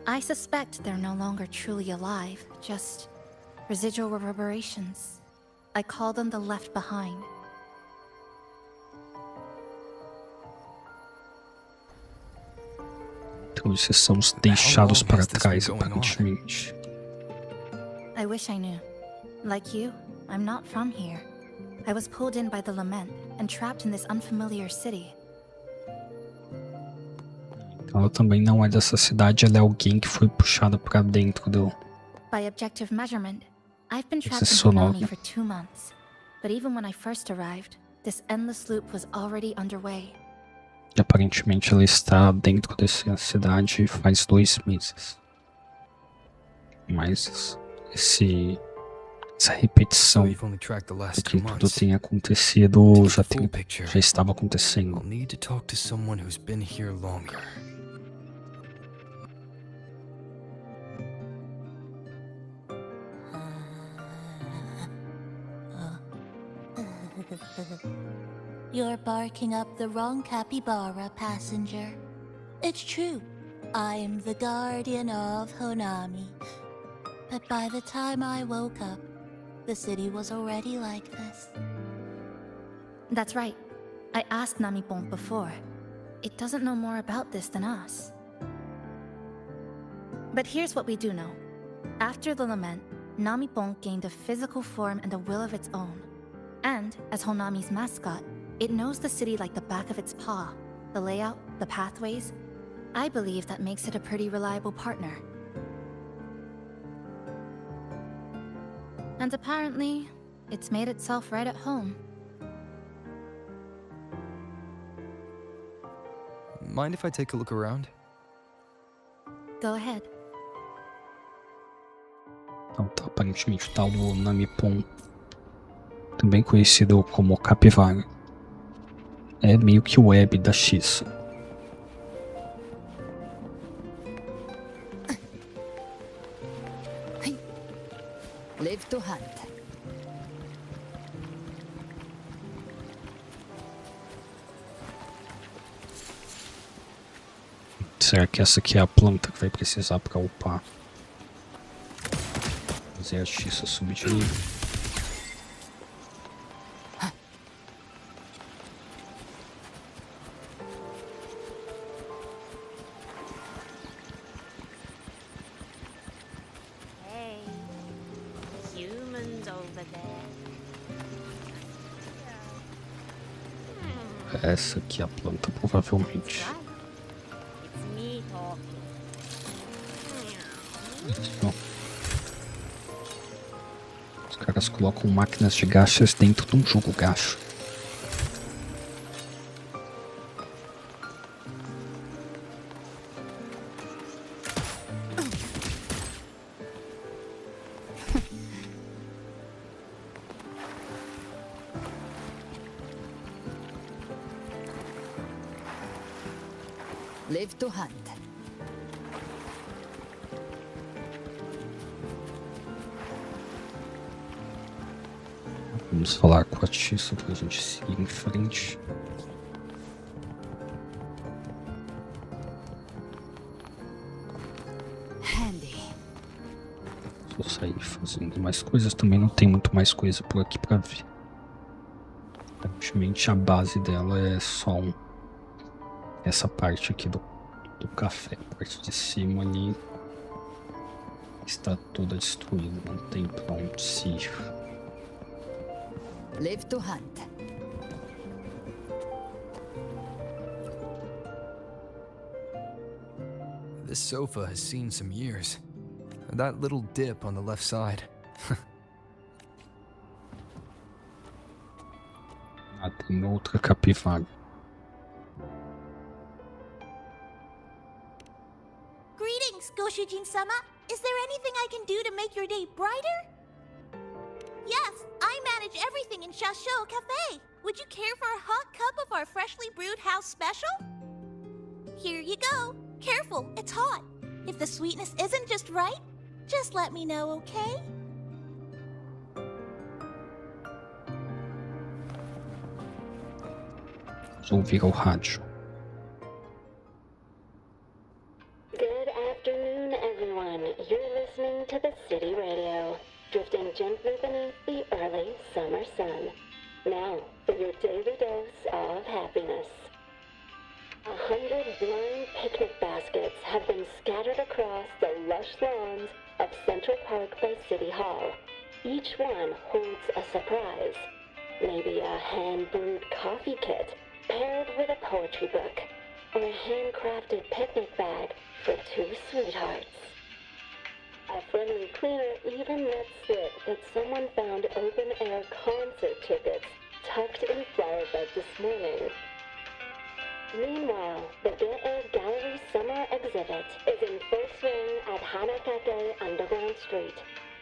I suspect they're no longer truly alive, just residual reverberations. I call them the left behind. Então esses são os deixados para trás, aparentemente. I wish I knew. Like you, I'm not from here. I was pulled in by the lament and trapped in this unfamiliar city. Ela também não é dessa cidade, ela é alguém que foi puxada para dentro do... By objective measurement, I've been trapped Esse in sonoro. Honami for 2 months. But even when I first arrived, this endless loop was already underway. E aparentemente ela está dentro dessa cidade faz 2 meses. Mas essa repetição We've only tracked the last do que 2 tudo months. tem acontecido To get the full picture, já estava acontecendo. I'll need to talk to someone who's been here longer. You're barking up the wrong capybara, passenger. It's true, I am the guardian of Honami. But by the time I woke up, the city was already like this. That's right. I asked Namipon before. It doesn't know more about this than us. But here's what we do know. After the lament, Namipon gained a physical form and a will of its own. And, as Honami's mascot, it knows the city like the back of its paw. The layout, the pathways. I believe that makes it a pretty reliable partner. And apparently, it's made itself right at home. Mind if I take a look around? Go ahead. Então tá, aparentemente tá o Namipon, também conhecido como capivara. É meio que o web da X. Live to hunt. Será que essa aqui é a planta que vai precisar para upar? Fazer a X subir de nível. Hey, humans over there. Essa aqui é a planta, provavelmente. It's me talking. Ó. Os caras colocam máquinas de gachas dentro de um jogo gacho. Live to hunt. Vamos falar com a Tissa pra gente seguir em frente. Handy. Vou sair fazendo mais coisas. Também não tem muito mais coisa por aqui pra ver. Aparentemente a base dela é só essa parte aqui do café. A parte de cima ali está toda destruída. Não tem pra onde se ir. Live to hunt. This sofa has seen some years. That little dip on the left side. Ah, tem outra capivara. Greetings, Goshujin-sama. Is there anything I can do to make your day brighter? Yes, I manage everything in Shasho Cafe. Would you care for a hot cup of our freshly brewed house special? Here you go. Careful, it's hot. If the sweetness isn't just right, just let me know, okay? Vamos ouvir ao rádio. Good afternoon, everyone. You're listening to the City Radio, drifting gently beneath the early summer sun. Now, for your daily dose of happiness. 100 blind picnic baskets have been scattered across the lush lawns of Central Park by City Hall. Each one holds a surprise. Maybe a hand-brewed coffee kit paired with a poetry book, or a handcrafted picnic bag for 2 sweethearts. A friendly cleaner even lets slip that someone found open-air concert tickets tucked in flower bed this morning. Meanwhile, the Get-A Gallery Summer Exhibit is in full swing at Hanakake Underground Street.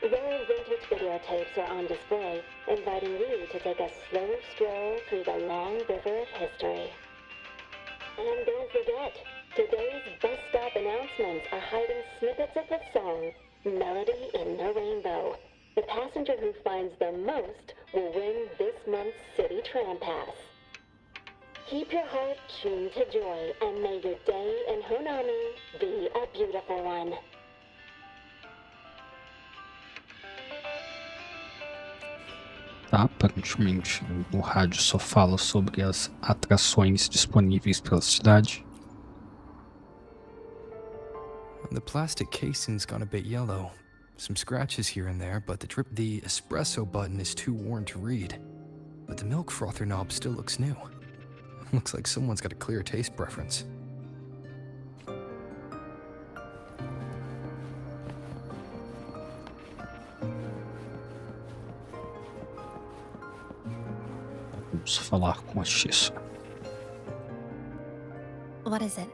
Rare vintage videotapes are on display, inviting you to take a slow stroll through the long river of history. And don't forget, today's bus stop announcements are hiding snippets of the song Melody in the Rainbow. The passenger who finds the most will win this month's City Tram Pass. Keep your heart tuned to joy, and may your day in Honami be a beautiful one. Tá, aparentemente o rádio só fala sobre as atrações disponíveis pela cidade. The plastic casing's gone a bit yellow. Some scratches here and there, but the espresso button is too worn to read. But the milk frother knob still looks new. Looks like someone's got a clear taste preference. Vamos falar com a Xissa. What is it?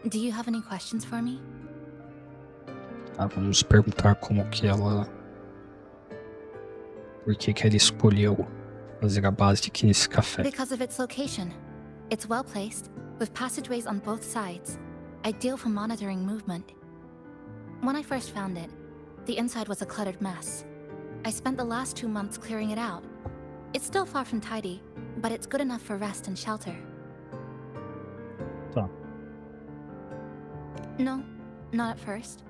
Do you have any questions for me? Tá, vamos perguntar como que ela... Por que que ela escolheu fazer a base aqui nesse café. Because of its location. It's well placed, with passageways on both sides, ideal for monitoring movement. When I first found it, the inside was a cluttered mess. I spent the last 2 months clearing it out. It's still far from tidy, but it's good enough for rest and shelter. Tá. No, not at first.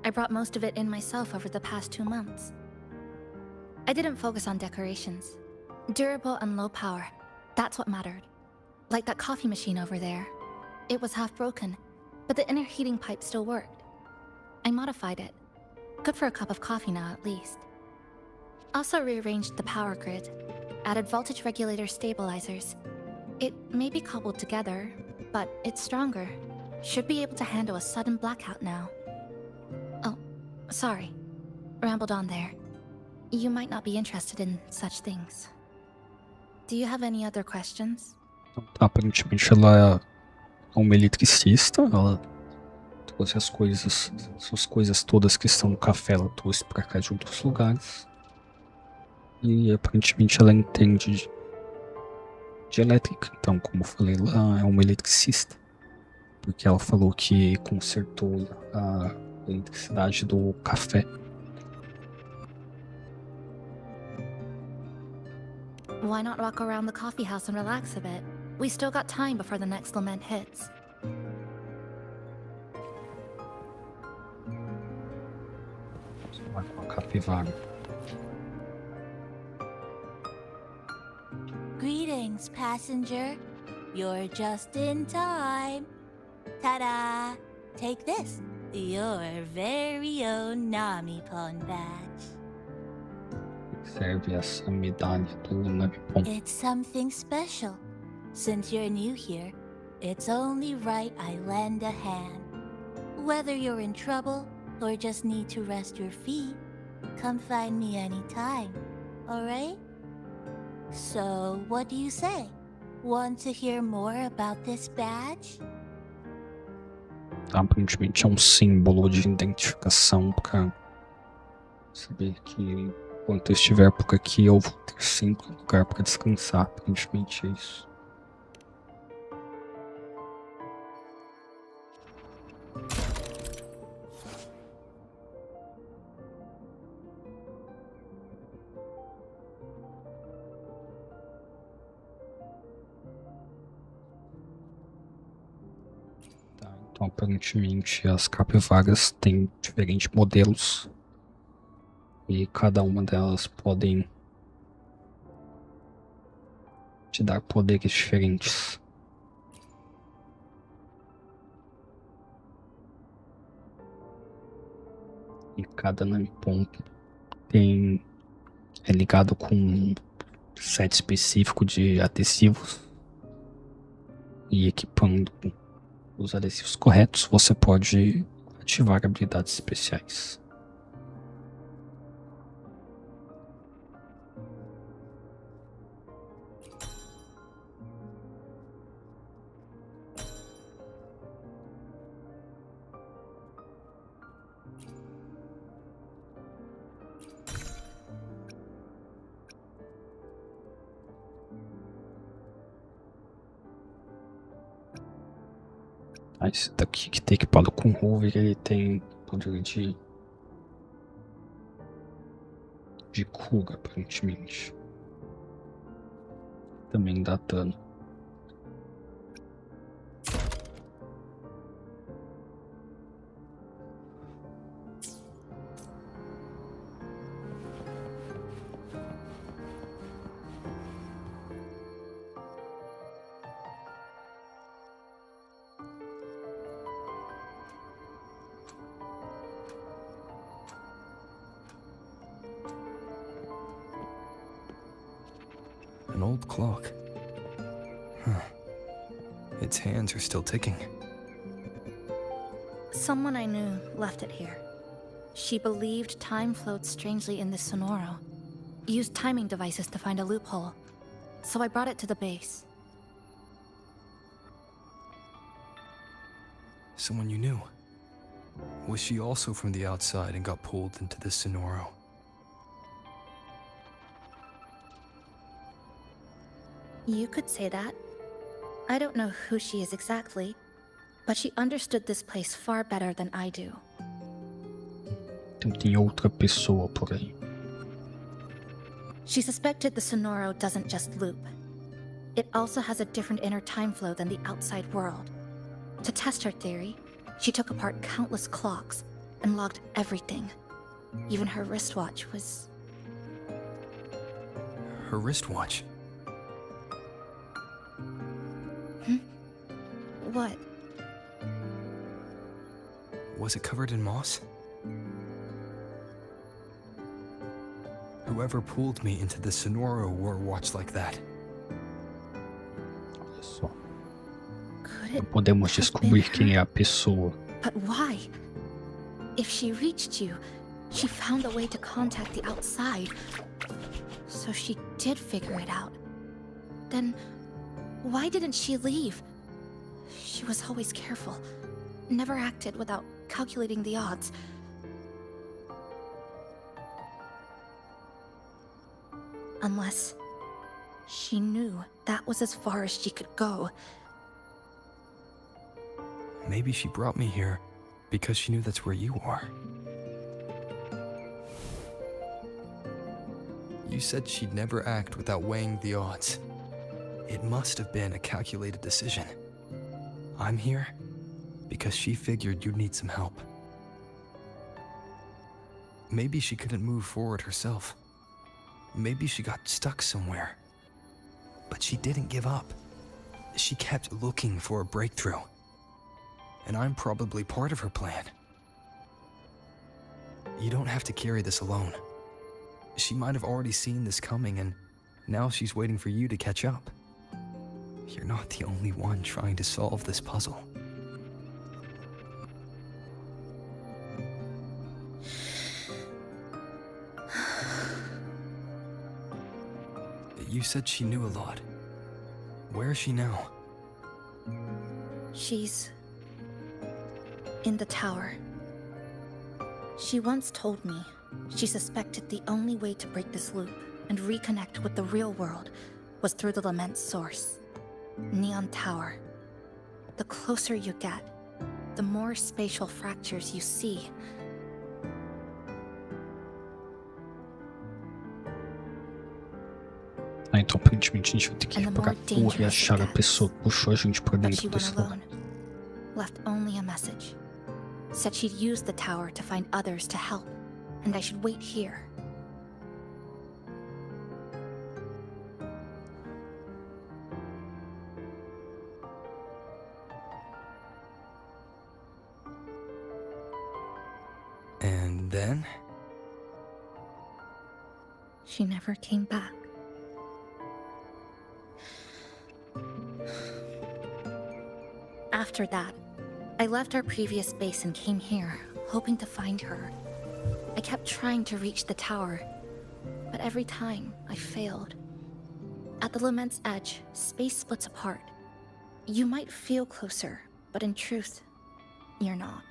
I brought most of it in myself over the past 2 months. I didn't focus on decorations. Durable and low power, that's what mattered. Like that coffee machine over there. It was half broken, but the inner heating pipe still worked. I modified it. Good for a cup of coffee now, at least. Also rearranged the power grid. Added voltage regulator stabilizers. It may be cobbled together, but it's stronger. Should be able to handle a sudden blackout now. Oh, sorry. Rambled on there. You might not be interested in such things. Do you have any other questions? Aparentemente ela é uma eletricista, ela trouxe as coisas todas que estão no café, ela trouxe pra cá de outros lugares. E aparentemente ela entende de elétrica, então, como eu falei, ela é uma eletricista. Porque ela falou que consertou a eletricidade do café. Why not walk around the coffee house and relax a bit? We still got time before the next lament hits. Vai com a capivara. Greetings, passenger. You're just in time. Ta-da! Take this, your very own Nami Pon badge. Serve essa medalha do Nami Pon. It's something special. Since you're new here, it's only right I lend a hand. Whether you're in trouble or just need to rest your feet, come find me anytime, alright? So, what do you say? Want to hear more about this badge? Aparentemente é um símbolo de identificação para saber que enquanto eu estiver por aqui eu vou ter sempre um lugar para descansar. Aparentemente é isso. Então, aparentemente, as capivaras têm diferentes modelos e cada uma delas podem te dar poderes diferentes. E cada Nami Pon é ligado com um set específico de adesivos. E equipando os adesivos corretos, você pode ativar habilidades especiais. Ah, esse daqui que tá equipado com Hoover, ele tem poder de cura, aparentemente. Também dá dano. An old clock. Huh. Its hands are still ticking. Someone I knew left it here. She believed time flowed strangely in this Sonoro. Used timing devices to find a loophole. So I brought it to the base. Someone you knew. Was she also from the outside and got pulled into this Sonoro? You could say that. I don't know who she is exactly, but she understood this place far better than I do. Tem outra pessoa por aí. She suspected the Sonoro doesn't just loop. It also has a different inner time flow than the outside world. To test her theory, she took apart countless clocks and logged everything. Even her wristwatch was... Her wristwatch? What? Was it covered in moss? Whoever pulled me into the Sonoro wore a watch like that. Olha só. Não podemos descobrir quem é a pessoa. But why? If she reached you, she found a way to contact the outside. So she did figure it out. Then, why didn't she leave? She was always careful. Never acted without calculating the odds. Unless she knew that was as far as she could go. Maybe she brought me here because she knew that's where you are. You said she'd never act without weighing the odds. It must have been a calculated decision. I'm here because she figured you'd need some help. Maybe she couldn't move forward herself. Maybe she got stuck somewhere. But she didn't give up. She kept looking for a breakthrough. And I'm probably part of her plan. You don't have to carry this alone. She might have already seen this coming, and now she's waiting for you to catch up. You're not the only one trying to solve this puzzle. You said she knew a lot. Where is she now? She's in the tower. She once told me she suspected the only way to break this loop and reconnect with the real world was through the Lament's source, Neon Tower. The closer you get, the more spatial fractures you see. Ah, então aparentemente a gente vai ter que ir pra torre e achar a pessoa que puxou a gente pra dentro desse lugar. Left only a message. Said she'd use the tower to find others to help, and I should wait here. And then? She never came back. After that, I left our previous base and came here, hoping to find her. I kept trying to reach the tower, but every time I failed. At the Lament's edge, space splits apart. You might feel closer, but in truth, you're not.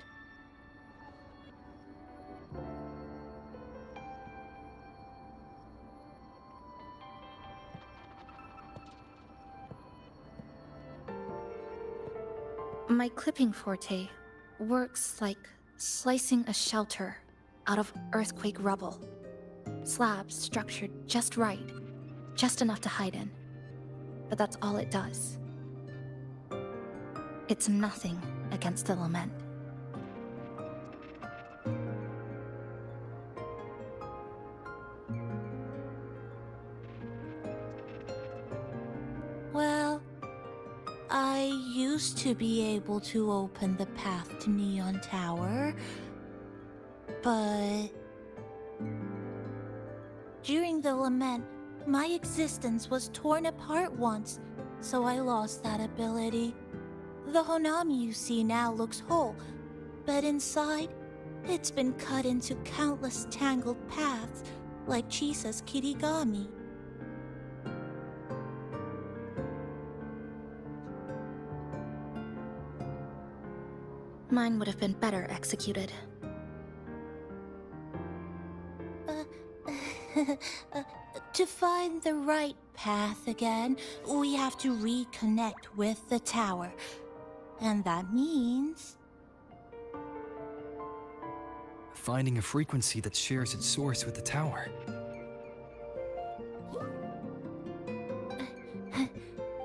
My clipping forte works like slicing a shelter out of earthquake rubble. Slabs structured just right, just enough to hide in. But that's all it does. It's nothing against the lament. Well, I used to be able to open the path to Neon Tower, but during the lament, my existence was torn apart once, so I lost that ability. The Honami you see now looks whole, but inside, it's been cut into countless tangled paths, like Chisa's Kirigami. Mine would have been better executed. To find the right path again, we have to reconnect with the tower. And that means... finding a frequency that shares its source with the tower.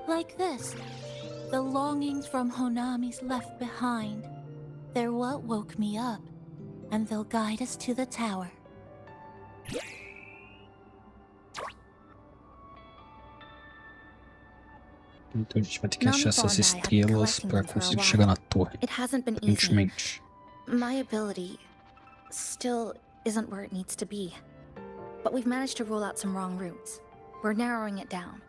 Like this. The longings from Honami's left behind. They're what woke me up, and they'll guide us to the tower. Então a gente vai ter que achar essas estrelas para conseguir chegar na torre. It hasn't been Aparentemente. easy. My ability still isn't where it needs to be. But we've managed to rule out some wrong routes. We're narrowing it down.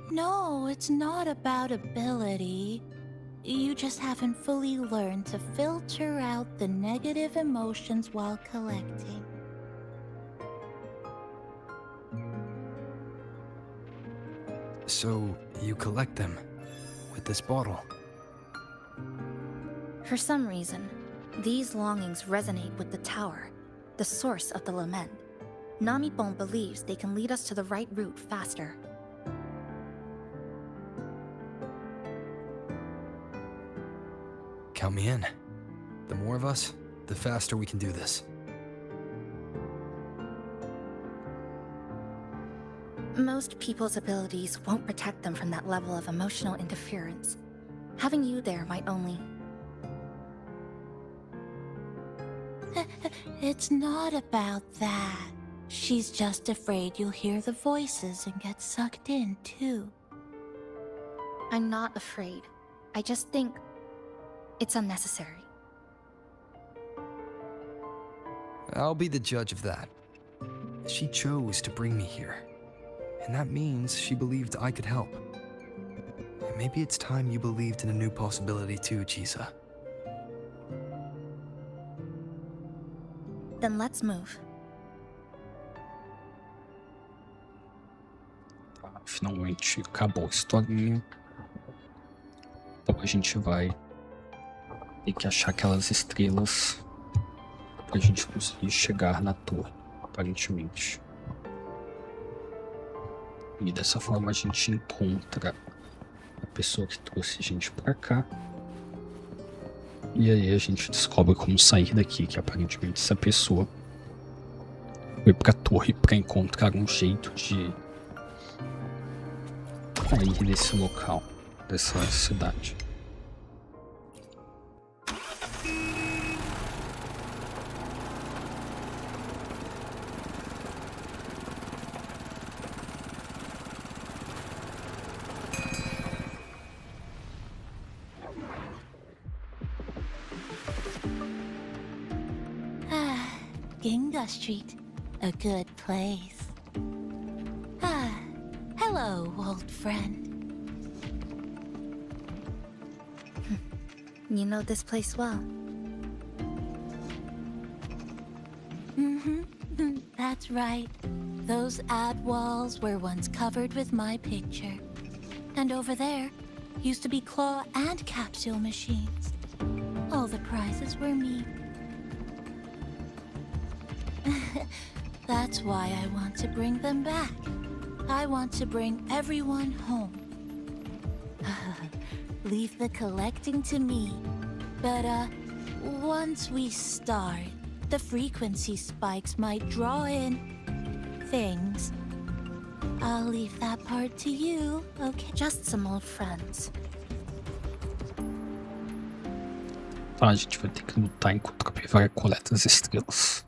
No, it's not about ability. You just haven't fully learned to filter out the negative emotions while collecting. So, you collect them with this bottle. For some reason, these longings resonate with the tower, the source of the lament. Namipon believes they can lead us to the right route faster. Count me in. The more of us, the faster we can do this. Most people's abilities won't protect them from that level of emotional interference. Having you there might only... It's not about that. She's just afraid you'll hear the voices and get sucked in, too. I'm not afraid. I just think it's unnecessary. I'll be the judge of that. She chose to bring me here. And that means she believed I could help. And maybe it's time you believed in a new possibility too, Chisa. Then let's move. Tá, finalmente acabou a historinha. Então a gente vai ter que achar aquelas estrelas pra gente conseguir chegar na torre, aparentemente. E dessa forma a gente encontra a pessoa que trouxe a gente pra cá. E aí a gente descobre como sair daqui, que aparentemente essa pessoa foi pra torre pra encontrar um jeito de sair desse local, dessa cidade. Ginga Street, a good place. Hello, old friend. You know this place well. That's right. Those ad walls were once covered with my picture. And over there used to be claw and capsule machines. All the prizes were me. That's why I want to bring them back. I want to bring everyone home. Leave the collecting to me. But, once we start, the frequency spikes might draw in things. I'll leave that part to you, okay? Just some old friends. Tá, a gente vai ter que lutar enquanto a capivara coleta as estrelas.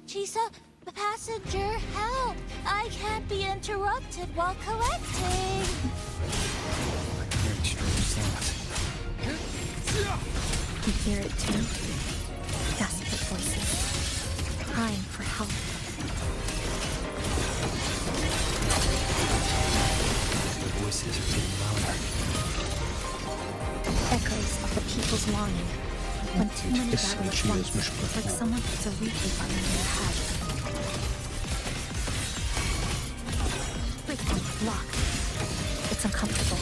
Chisa, passenger, help! I can't be interrupted while collecting. Very strange sound. You hear it too? Desperate voices, crying for help. The voices are getting louder. Echoes of the people's longing. When too many gather at once, it's like someone puts a replay button in your head. Frequency locked. It's uncomfortable,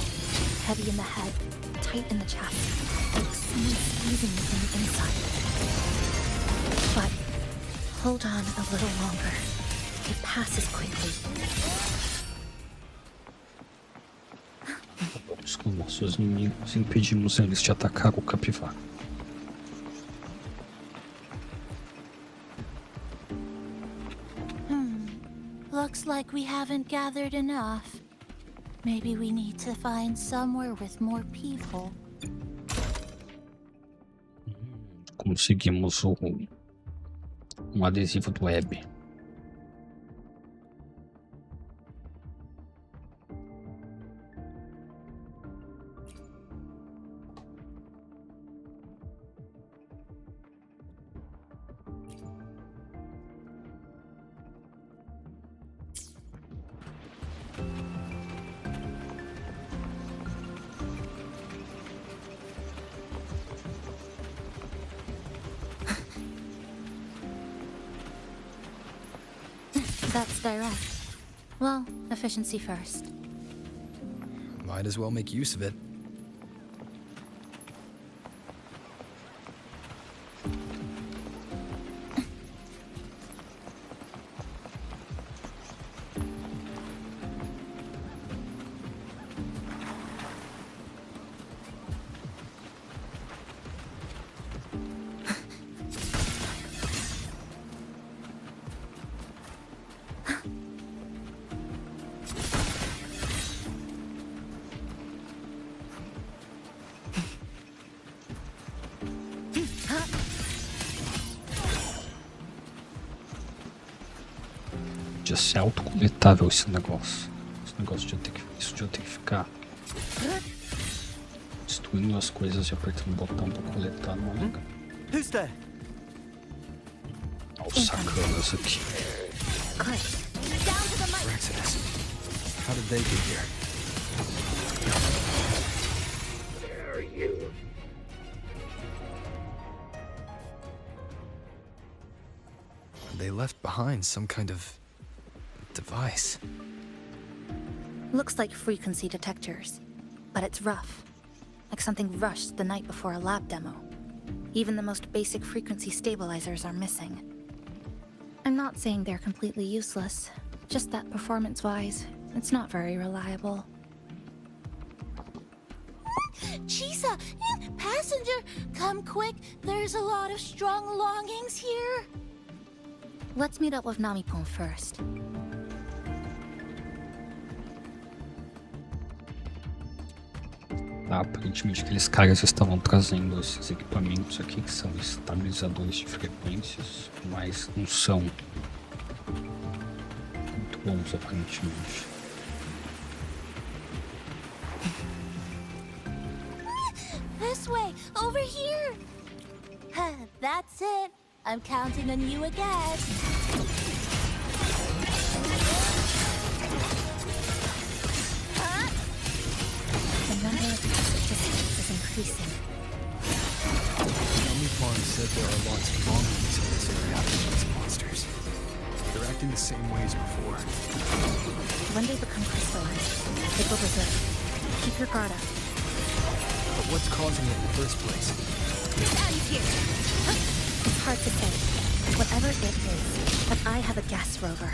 heavy in the head, tight in the chest, like someone squeezing you from the inside. But hold on a little longer. It passes quickly. Com nossos inimigos, impedimos eles de atacar o capivara. Looks like we haven't gathered enough. Maybe we need to find somewhere with more people. Conseguimos um adesivo do web. That's direct. Well, efficiency first. Might as well make use of it. De ser autocoletável esse negócio. Esse negócio de eu ter que ficar destruindo as coisas e apertando o botão pra coletar não é legal. Who's there? Olha os sacanas aqui. Exodus. How did they get here? Where are you? They left behind some kind of device. Looks like frequency detectors, but it's rough. Like something rushed the night before a lab demo. Even the most basic frequency stabilizers are missing. I'm not saying they're completely useless, just that performance-wise, it's not very reliable. Chisa, passenger, come quick. There's a lot of strong longings here. Let's meet up with Namipon first. Aparentemente aqueles caras estavam trazendo esses equipamentos aqui que são estabilizadores de frequências, mas não são muito bons aparentemente. This way, over here. That's it. I'm counting on you again. The number of participants is increasing. Namipon said there are lots of longings in this area for these monsters. They're acting the same way as before. When they become crystallized, they will reserve. Keep your guard up. But what's causing it in the first place? It's hard to say. Whatever it is, but I have a gas rover.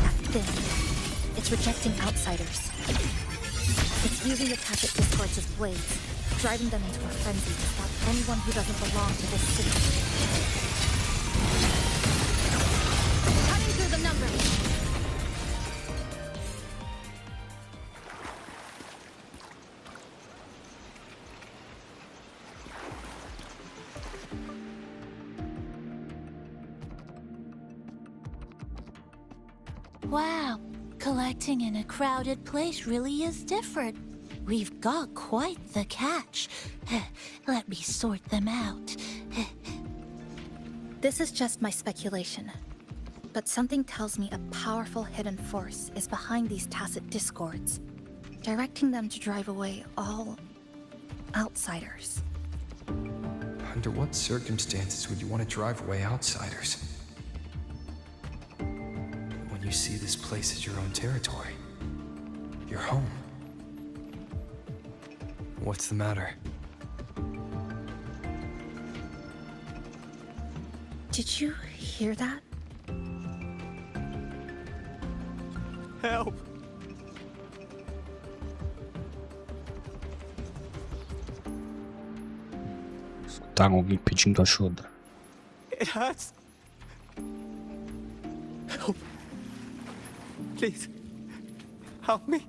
That thing, it's rejecting outsiders. It's using the tacit discords as blades, driving them into a frenzy to stop anyone who doesn't belong to this city. Cutting through the numbers. Wow, collecting in a crowded place really is different. We've got quite the catch. Let me sort them out. This is just my speculation, but something tells me a powerful hidden force is behind these tacit discords, directing them to drive away all outsiders. Under what circumstances would you want to drive away outsiders? When you see this place as your own territory, your home. What's the matter? Did you hear that? Help! Escutaram alguém pedindo ajuda. It hurts. Help. Please. Help me.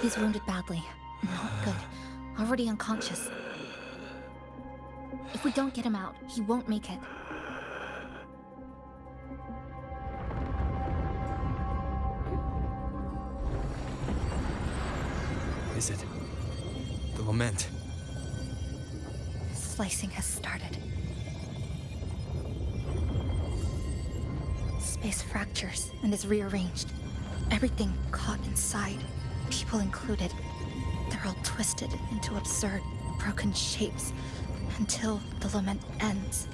He's wounded badly. Not good. Already unconscious. If we don't get him out, he won't make it. Is it? The lament. Slicing has started. Space fractures and is rearranged. Everything caught inside, people included. They're all twisted into absurd, broken shapes until the lament ends.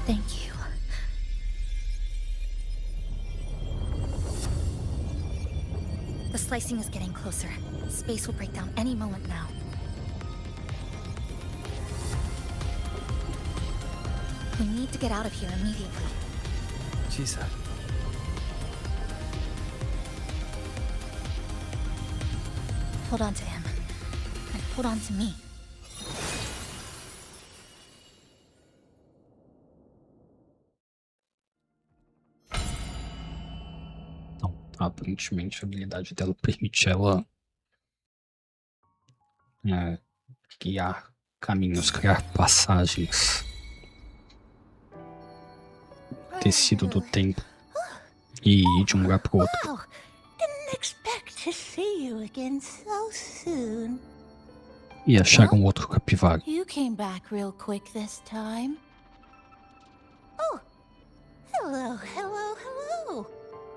Thank you. The slicing is getting closer. Space will break down any moment now. We need to get out of here immediately. Chisa. Hold on to him. And hold on to me. Aparentemente a habilidade dela permite ela guiar caminhos, criar passagens, tecido do tempo e ir de um lugar para o outro. Wow, didn't expect to see you again so soon. E achar um outro capivara. You came back real quick this time. Oh, hello, hello, hello.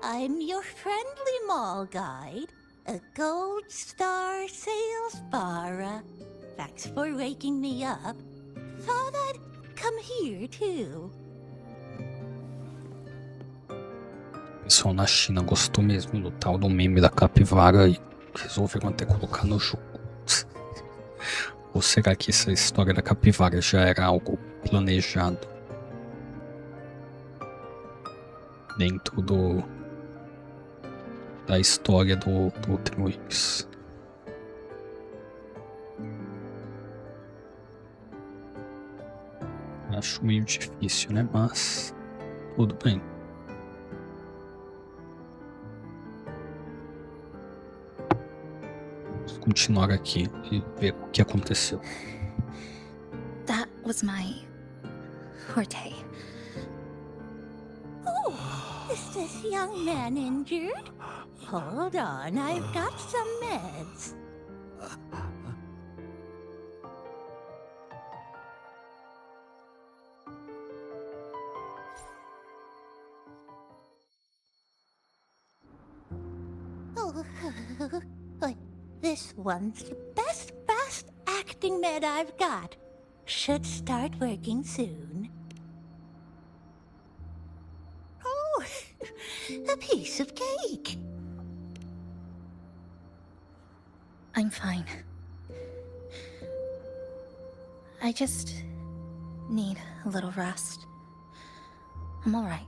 I'm your friendly mall guide, a gold star sales bara. Thanks for waking me up. Thought I'd come here too. O pessoal na China gostou mesmo do tal do meme da capivara e resolveram até colocar no jogo. Ou será que essa história da capivara já era algo planejado dentro da história do Wuthering Waves? Acho meio difícil, né? Mas tudo bem. Vamos continuar aqui e ver o que aconteceu. That was my forte. Oh, is this young man injured? Hold on, I've got some meds. Oh, but this one's the best fast acting med I've got. Should start working soon. Oh, a piece of cake. I'm fine. I just need a little rest. I'm all right.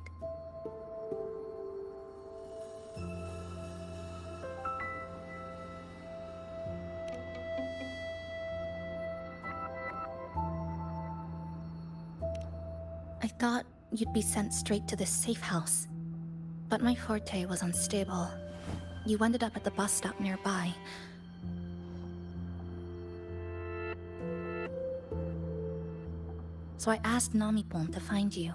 I thought you'd be sent straight to this safe house, but my forte was unstable. You ended up at the bus stop nearby. So I asked Namipon to find you.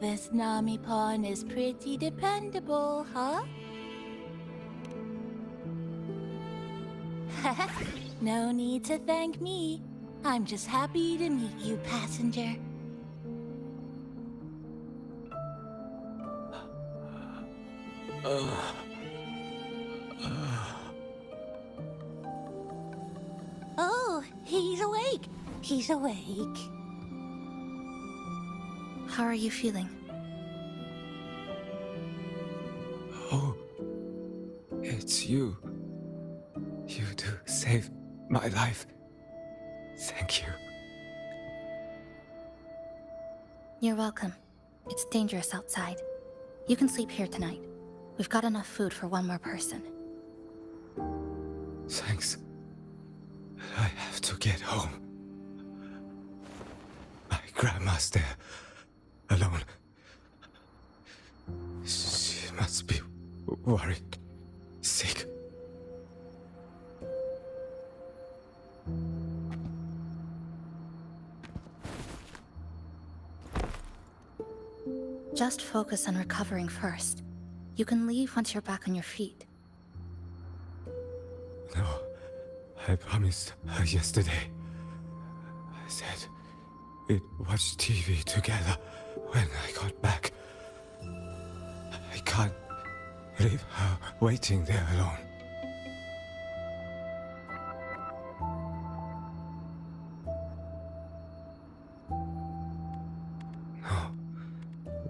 This Namipon is pretty dependable, huh? No need to thank me. I'm just happy to meet you, passenger. Oh, he's awake. He's awake. How are you feeling? Oh, it's you. You do save my life. Thank you. You're welcome. It's dangerous outside. You can sleep here tonight. We've got enough food for one more person. Thanks. I have to get home. My grandma's there, alone. She must be worried, sick. Just focus on recovering first. You can leave once you're back on your feet. No, I promised her yesterday. I said we'd watch TV together when I got back. I can't leave her waiting there alone. No,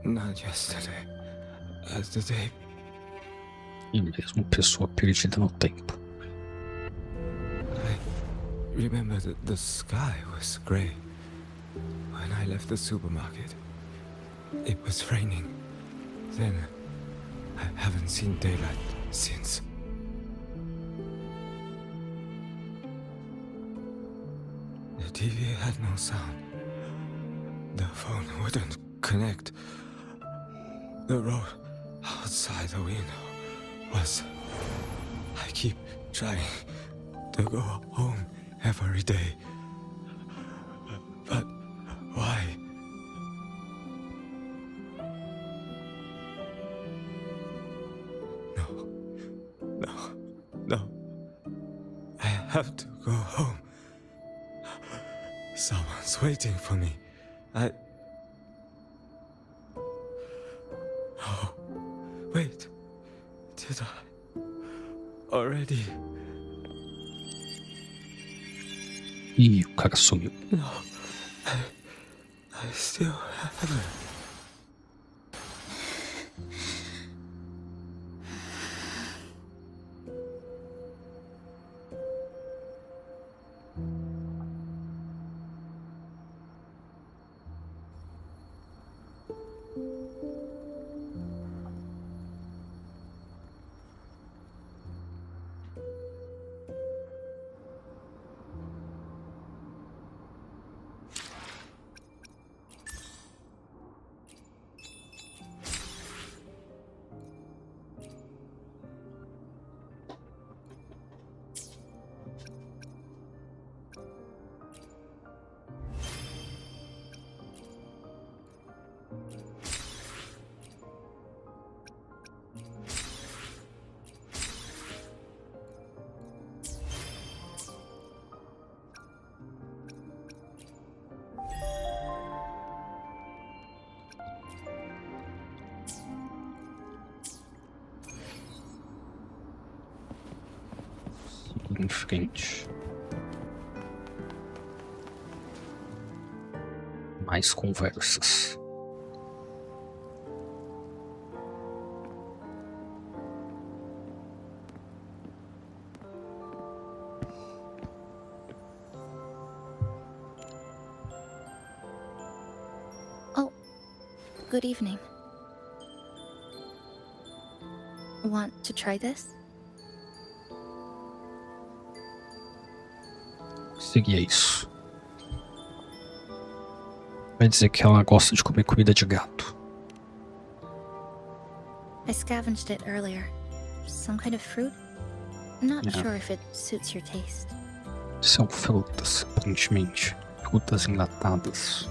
not yesterday. The day. E mesmo pessoa perdida no tempo. I remember that the sky was gray. When I left the supermarket, it was raining. Then, I haven't seen daylight since. The TV had no sound. The phone wouldn't connect. The road outside the window was... I keep trying to go home every day. But why? No. I have to go home. Someone's waiting for me. Oh, wait. Did I already? E o cara sumiu. No, I still haven't. em frente. Mais conversas. Oh, good evening. Want to try this? Seria isso. Vai dizer que ela gosta de comer comida de gato. I scavenged it earlier. Some kind of fruit? Not Yeah. sure if it suits your taste. São frutas, aparentemente. Frutas enlatadas.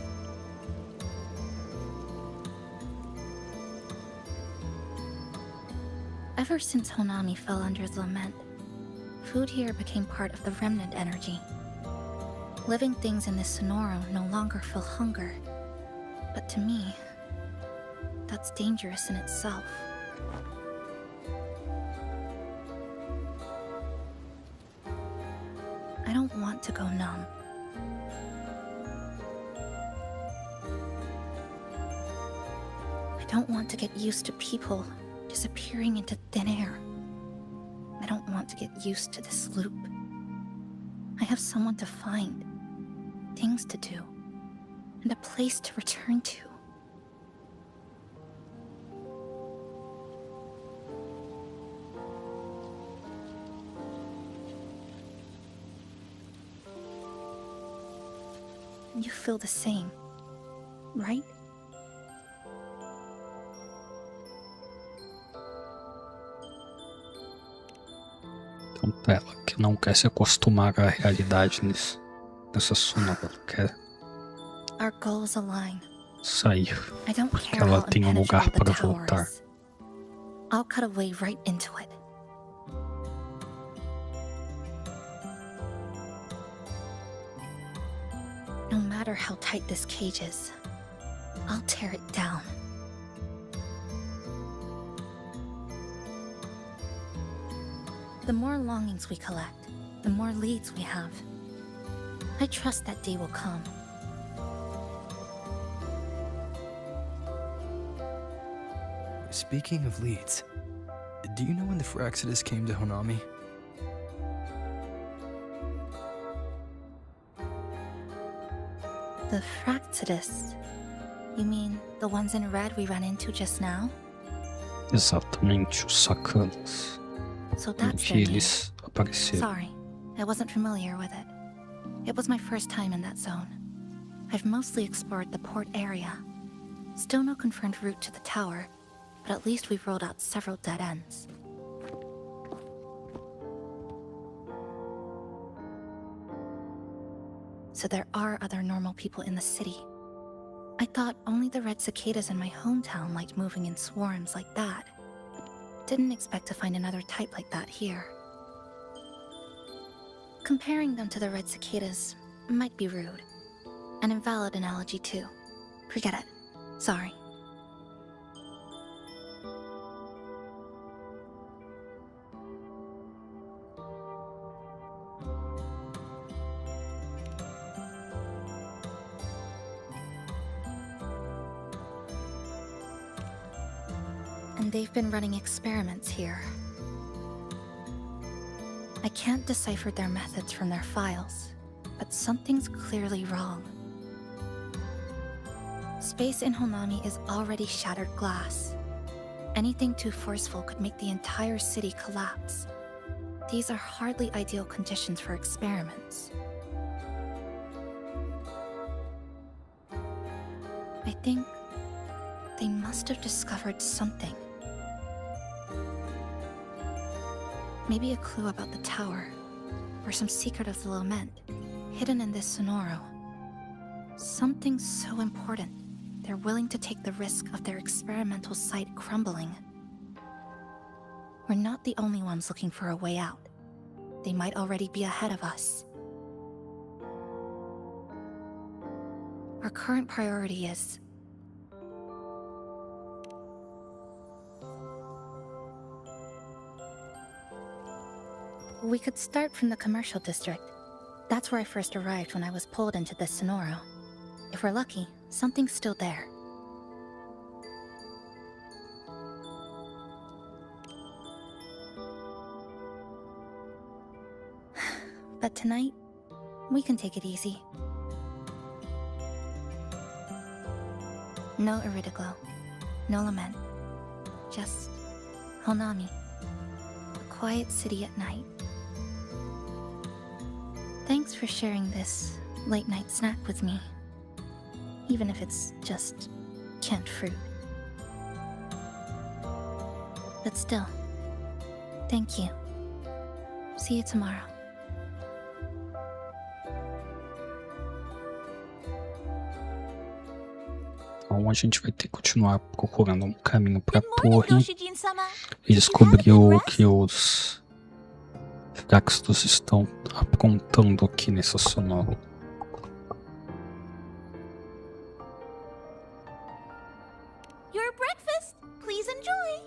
Ever since Honami fell under the lament, food here became part of the remnant energy. Living things in this Sonoro no longer feel hunger. But to me, that's dangerous in itself. I don't want to go numb. I don't want to get used to people disappearing into thin air. I don't want to get used to this loop. I have someone to find, things to do, and a place to return to. You feel the same, right? Então, ela que não quer se acostumar à realidade nessa sonora, ela quer Our goals align. sair, I don't porque care ela how tem um lugar impenetrable the para tower voltar. is. I'll cut a way right into it. No matter how tight this cage is, I'll tear it down. The more longings we collect, the more leads we have. I trust that day will come. Speaking of leads, do you know when the Phraxidus came to Honami? The Phraxidus? You mean the ones in red we ran into just now? Exatamente, os sacanas. So Em that's que their name. eles apareceram. Sorry, I wasn't familiar with it. It was my first time in that zone. I've mostly explored the port area. Still no confirmed route to the tower, but at least we've rolled out several dead ends. So there are other normal people in the city. I thought only the red cicadas in my hometown liked moving in swarms like that. Didn't expect to find another type like that here. Comparing them to the red cicadas might be rude. An invalid analogy too. Forget it. Sorry. And they've been running experiments here. I can't decipher their methods from their files, but something's clearly wrong. Space in Honami is already shattered glass. Anything too forceful could make the entire city collapse. These are hardly ideal conditions for experiments. I think they must have discovered something. Maybe a clue about the tower, or some secret of the lament, hidden in this Sonoro. Something so important, they're willing to take the risk of their experimental site crumbling. We're not the only ones looking for a way out. They might already be ahead of us. Our current priority is We could start from the commercial district. That's where I first arrived when I was pulled into the Sonoro. If we're lucky, something's still there. But tonight, we can take it easy. No Iridaglow, no lament, just Honami, a quiet city at night. Thanks for sharing this late-night snack with me, even if it's just canned fruit. But still, thank you. See you tomorrow. Então a gente vai ter que continuar procurando um caminho para a torre e descobrir o que os Fraxtos estão aprontando aqui nessa sonora. Your breakfast, please enjoy.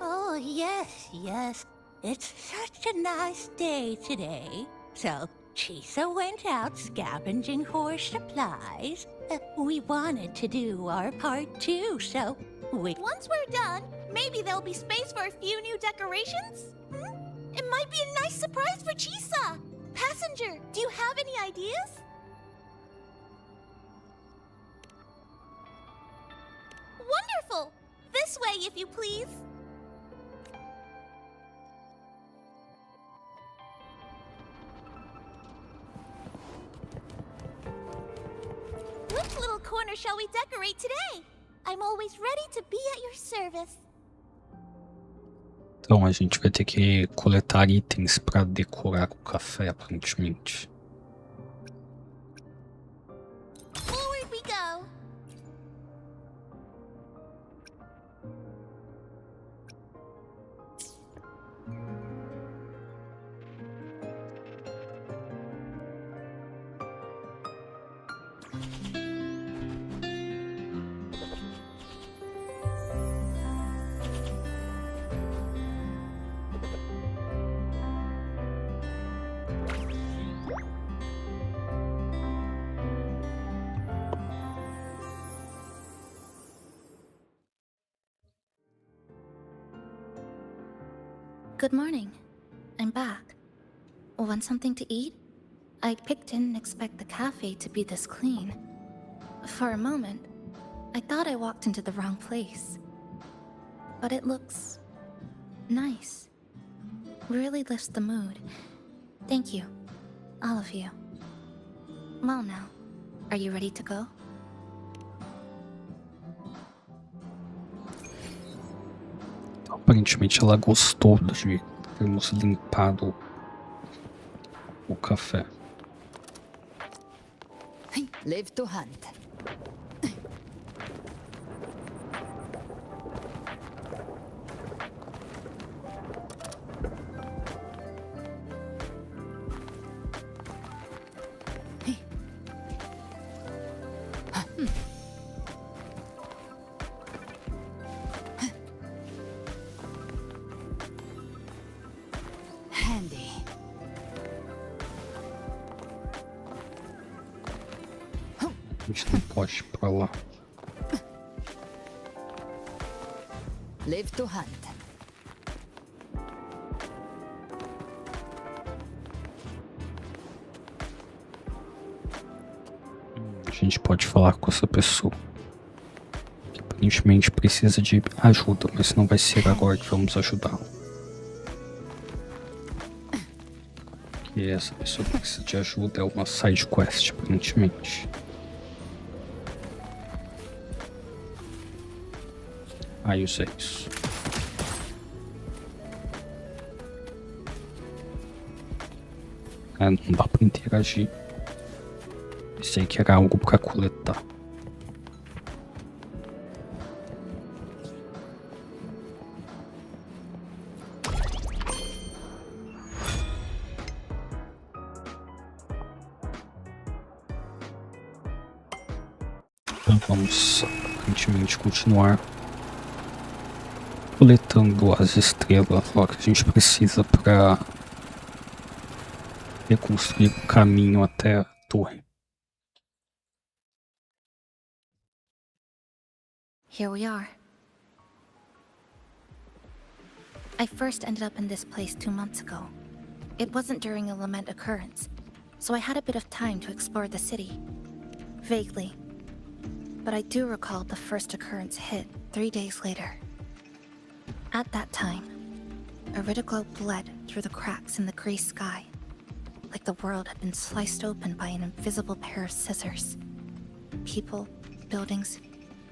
Oh, yes. It's such a nice day today. So, Chisa went out scavenging for supplies. We wanted to do our part too, so Once we're done, maybe there'll be space for a few new decorations? It might be a nice surprise for Chisa. Passenger, do you have any ideas? Wonderful! This way, if you please. Which little corner shall we decorate today? I'm always ready to be at your service. Então a gente vai ter que coletar itens para decorar o café, aparentemente. Forward we go. Good morning. I'm back. Want something to eat? I didn't expect the cafe to be this clean. For a moment, I thought I walked into the wrong place. But it looks nice. Really lifts the mood. Thank you, all of you. Well now, are you ready to go? Aparentemente ela gostou de termos limpado o café. Live to hunt. Handy. A gente não pode ir pra lá. Live to hunt. A gente pode falar com essa pessoa que aparentemente precisa de ajuda, mas não vai ser agora que vamos ajudá-la. Que essa pessoa que precisa de ajuda é uma side quest, aparentemente. Aí usei isso. Não dá pra interagir. Pensei que era algo pra coletar. Então vamos aparentemente continuar coletando as estrelas lá que a gente precisa para reconstruir o caminho até a torre. Here we are. I first ended up in this place 2 months ago. It wasn't during a lament occurrence, so I had a bit of time to explore the city. Vaguely. But I do recall the first occurrence hit 3 days later. At that time, Iridoglow bled through the cracks in the gray sky, like the world had been sliced open by an invisible pair of scissors. People, buildings,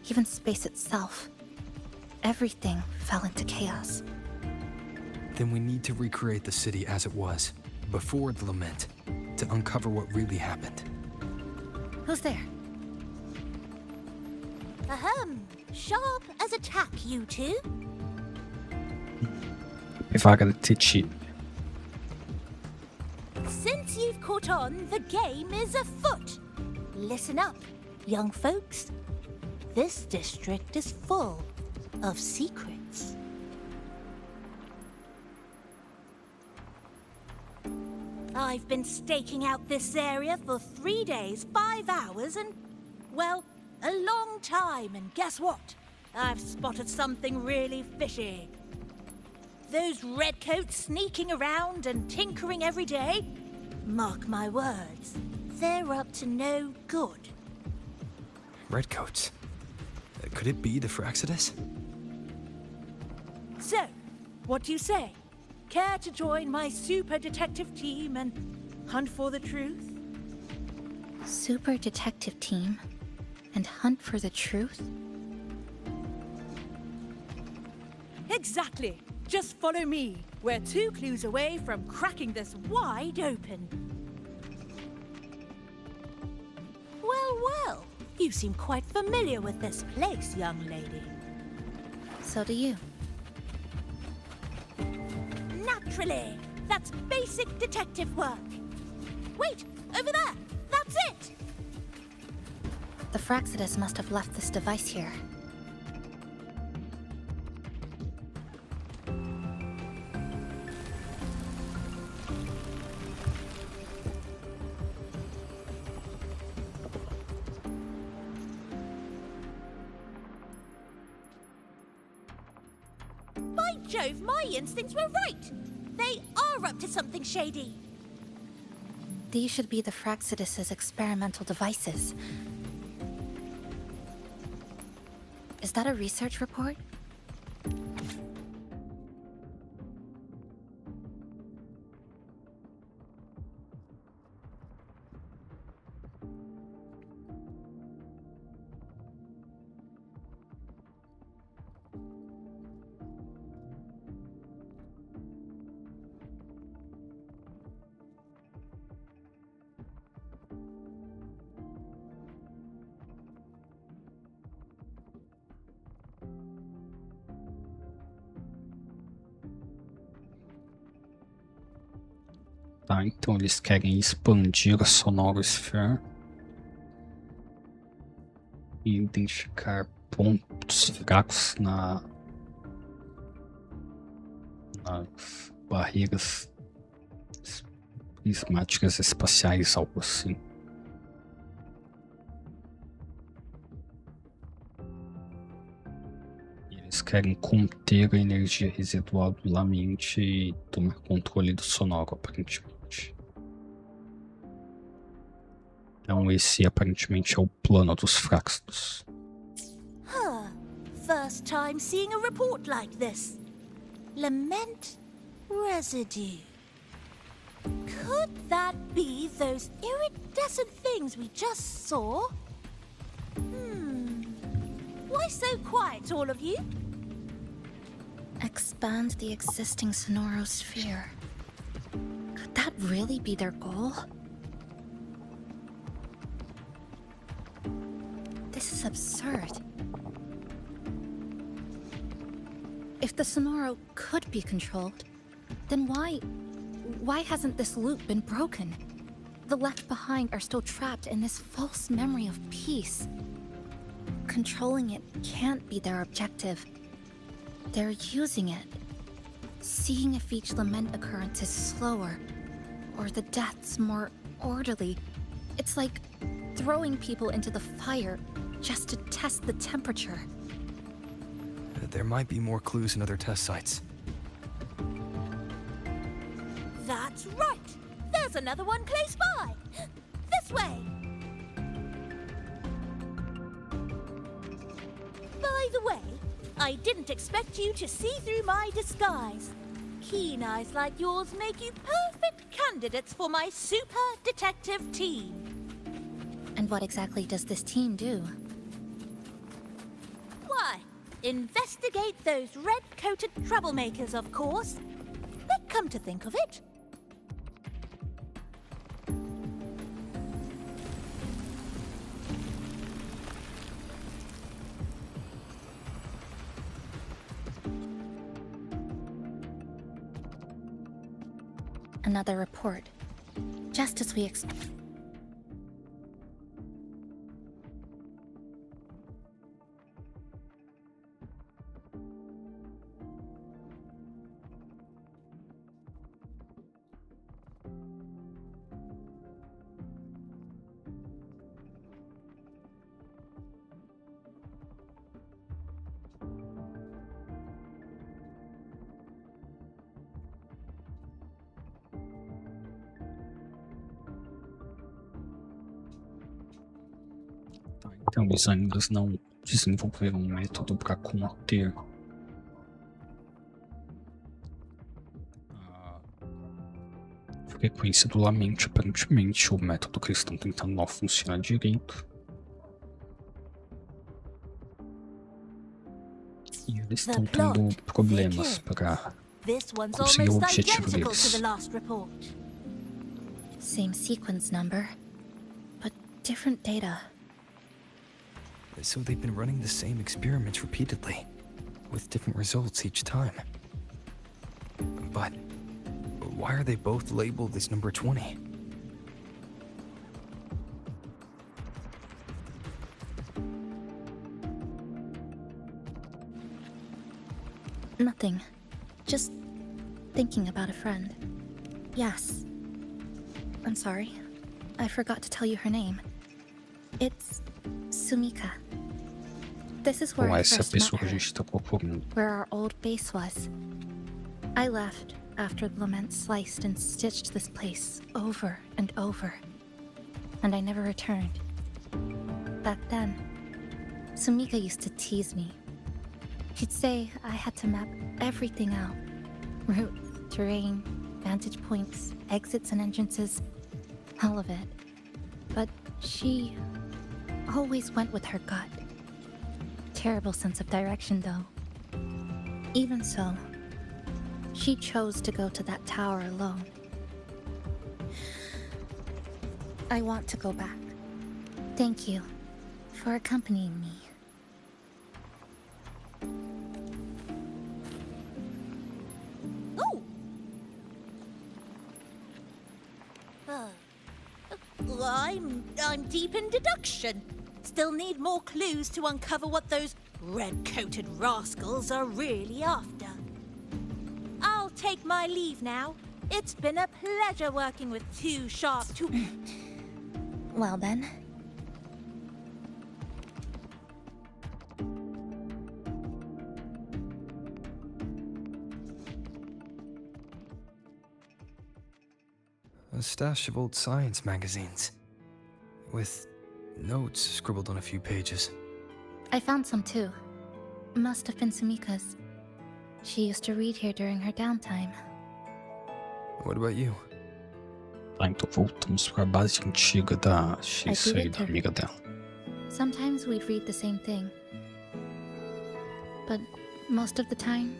even space itself. Everything fell into chaos. Then we need to recreate the city as it was, before the lament, to uncover what really happened. Who's there? Ahem. Sharp as a tack, you two. Vaga detetive. Since you've caught on, the game is afoot. Listen up, young folks. This district is full of secrets. I've been staking out this area for 3 days, 5 hours, and, well, a long time. And guess what? I've spotted something really fishy. Those redcoats sneaking around and tinkering every day, mark my words, they're up to no good. Redcoats? Could it be the Fraxidus? So, what do you say? Care to join my super detective team and hunt for the truth? Super detective team? And hunt for the truth? Exactly. Just follow me. We're 2 clues away from cracking this wide open. Well, well. You seem quite familiar with this place, young lady. So do you. Naturally. That's basic detective work. Wait, over there. That's it. The Fraxidus must have left this device here. By Jove, my instincts were right. They are up to something shady. These should be the Fraxidus's experimental devices. Is that a research report? Tá, então eles querem expandir a Sonosphere e identificar pontos fracos nas barreiras prismáticas espaciais, algo assim. Eles querem conter a energia residual do lamente e tomar controle do sonoro, aparentemente. Então esse aparentemente é o plano dos Fraxidus. Huh. First time seeing a report like this. Lament residue. Could that be those iridescent things we just saw? Why so quiet, all of you? Expand the existing sonorosphere. Could that really be their goal? This is absurd. If the Sonoro could be controlled, then why hasn't this loop been broken? The left behind are still trapped in this false memory of peace. Controlling it can't be their objective. They're using it. Seeing if each lament occurrence is slower, or the deaths more orderly. It's like throwing people into the fire just to test the temperature. There might be more clues in other test sites. That's right! There's another one close by! This way! By the way, I didn't expect you to see through my disguise. Keen eyes like yours make you perfect candidates for my super detective team. And what exactly does this team do? Why, investigate those red-coated troublemakers, of course. But come to think of it, another report. Just as we expected. Então, eles ainda não desenvolveram um método para conter a frequência do lamento. Aparentemente, o método que eles estão tentando não funciona direito. E eles estão tendo problemas para conseguir o objetivo deles. Same sequence number, but different data. So they've been running the same experiments repeatedly, with different results each time. But why are they both labeled as number 20? Nothing. Just thinking about a friend. Yes. I'm sorry. I forgot to tell you her name. It's Sumika. This is where I first met her, where our old base was. I left after the lament sliced and stitched this place over and over, and I never returned. Back then, Sumika used to tease me. She'd say I had to map everything out. Route, terrain, vantage points, exits and entrances, all of it. But she always went with her gut. Terrible sense of direction, though. Even so, she chose to go to that tower alone. I want to go back. Thank you for accompanying me. I'm deep in deduction. Still need more clues to uncover what those red-coated rascals are really after. I'll take my leave now. It's been a pleasure working with two sharp Well then. A stash of old science magazines, with notes scribbled on a few pages. I found some too. Must have been Sumika's. She used to read here during her downtime. What about you? Tá, então voltamos para a base antiga da Xisa e da amiga dela. Sometimes we'd read the same thing. But most of the time,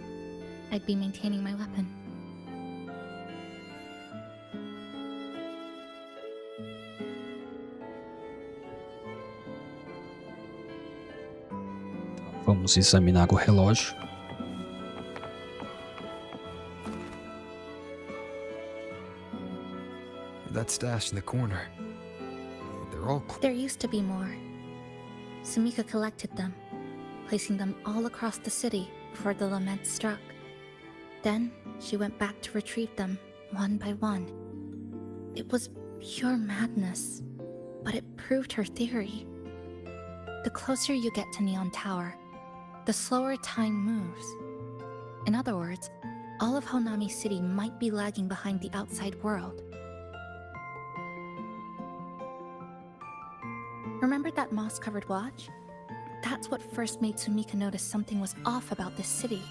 I'd be maintaining my weapon. Vamos examinar o relógio. That stash in the corner. They're all... There used to be more. Sumika collected them, placing them all across the city before the lament struck. Then she went back to retrieve them, one by one. It was pure madness, but it proved her theory. The closer you get to Neon Tower, the slower time moves. In other words, all of Honami City might be lagging behind the outside world. Remember that moss-covered watch? That's what first made Sumika notice something was off about this city.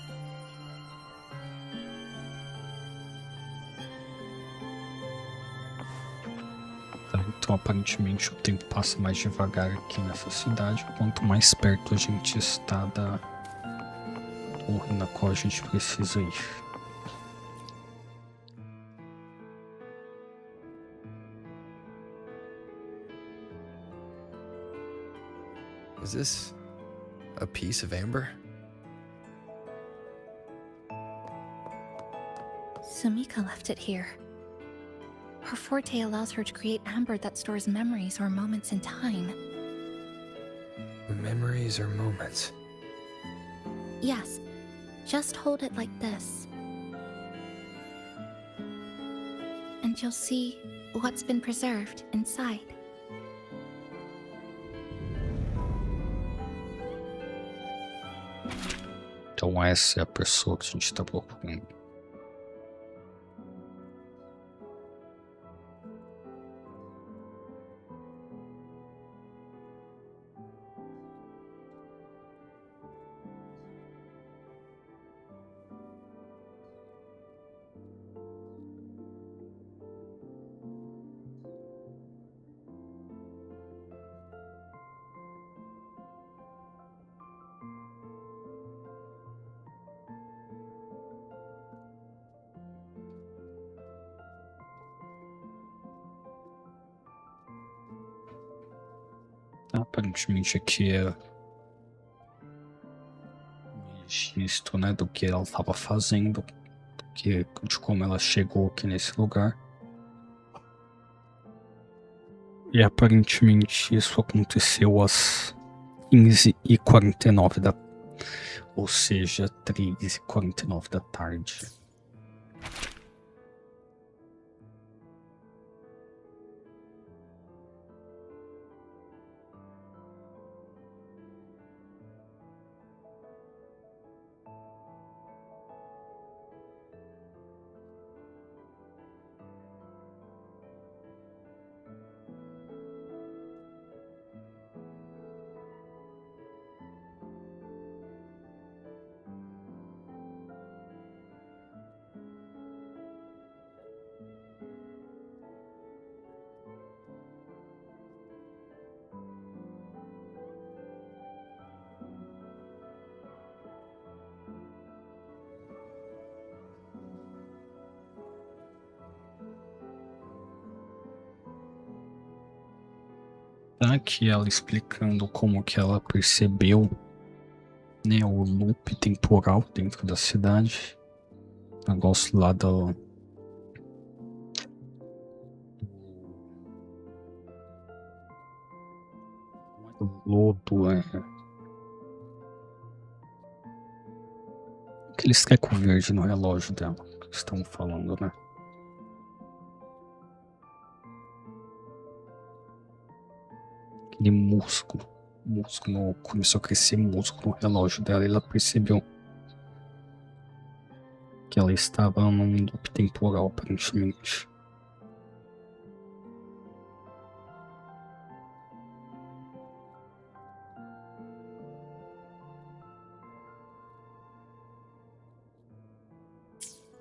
Então, aparentemente, o tempo passa mais devagar aqui nessa cidade, quanto mais perto a gente está da torre na qual a gente precisa ir. Is this a piece of amber? Sumika left it here. Her forte allows her to create amber that stores memories or moments in time. Memories or moments? Yes, just hold it like this. And you'll see what's been preserved inside. Então essa é a pessoa que a gente está procurando. Aparentemente aqui é um registro, né, do que ela estava fazendo, de como ela chegou aqui nesse lugar. E aparentemente isso aconteceu às 15h49 ou seja, 3h49 da tarde. Tá aqui ela explicando como que ela percebeu, né, o loop temporal dentro da cidade. Negócio lá do lodo, aquele esqueco verde no relógio dela que estão falando, né? Aquele músculo começou a crescer músculo no relógio dela e ela percebeu que ela estava num loop temporal, aparentemente.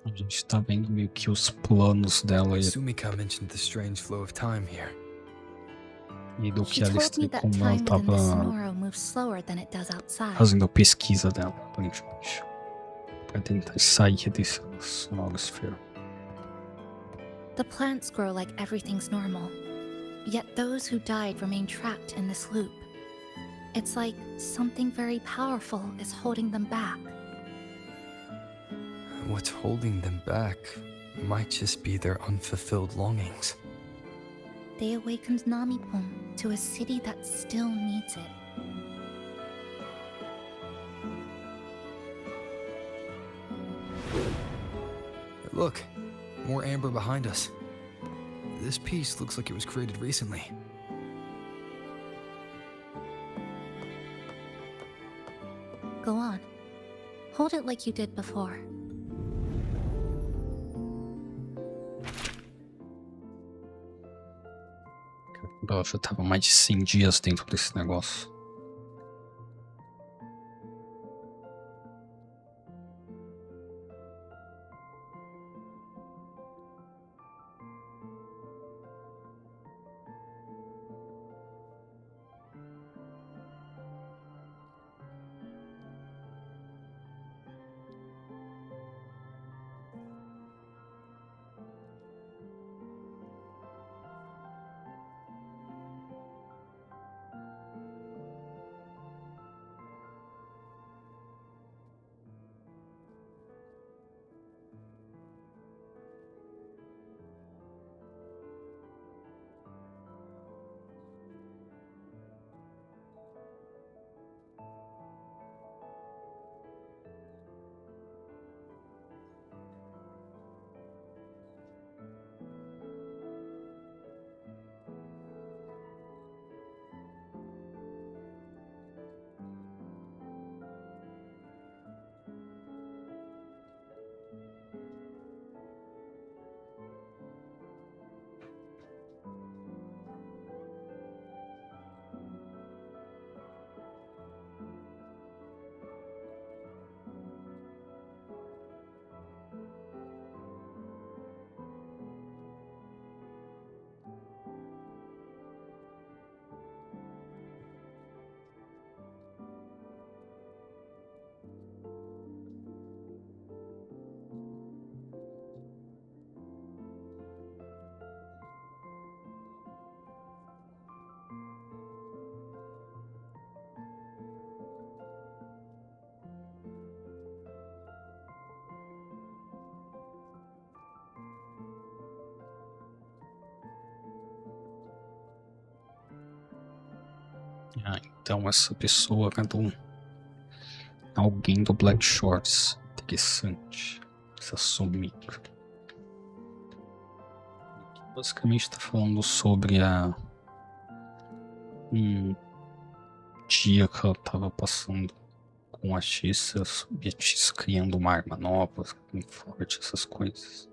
A gente tá vendo meio que os planos dela Sumika mentioned the strange flow of time here. E do que ela explicou como ela estava fazendo a pesquisa dela, aparentemente, para tentar sair desse sonosphere. The plants grow like everything's normal, yet those who died remain trapped in this loop. It's like something very powerful is holding them back. What's holding them back might just be their unfulfilled longings. They awakened Namipon to a city that still needs it. Look, more amber behind us. This piece looks like it was created recently. Go on. Hold it like you did before. Ela já tava mais de 100 dias dentro desse negócio. Ah, então essa pessoa era alguém do Black Shores. Interessante. Essa somica. Basicamente está falando sobre um dia que ela estava passando com a Tissa, e a Tissa criando uma arma nova, muito forte, essas coisas.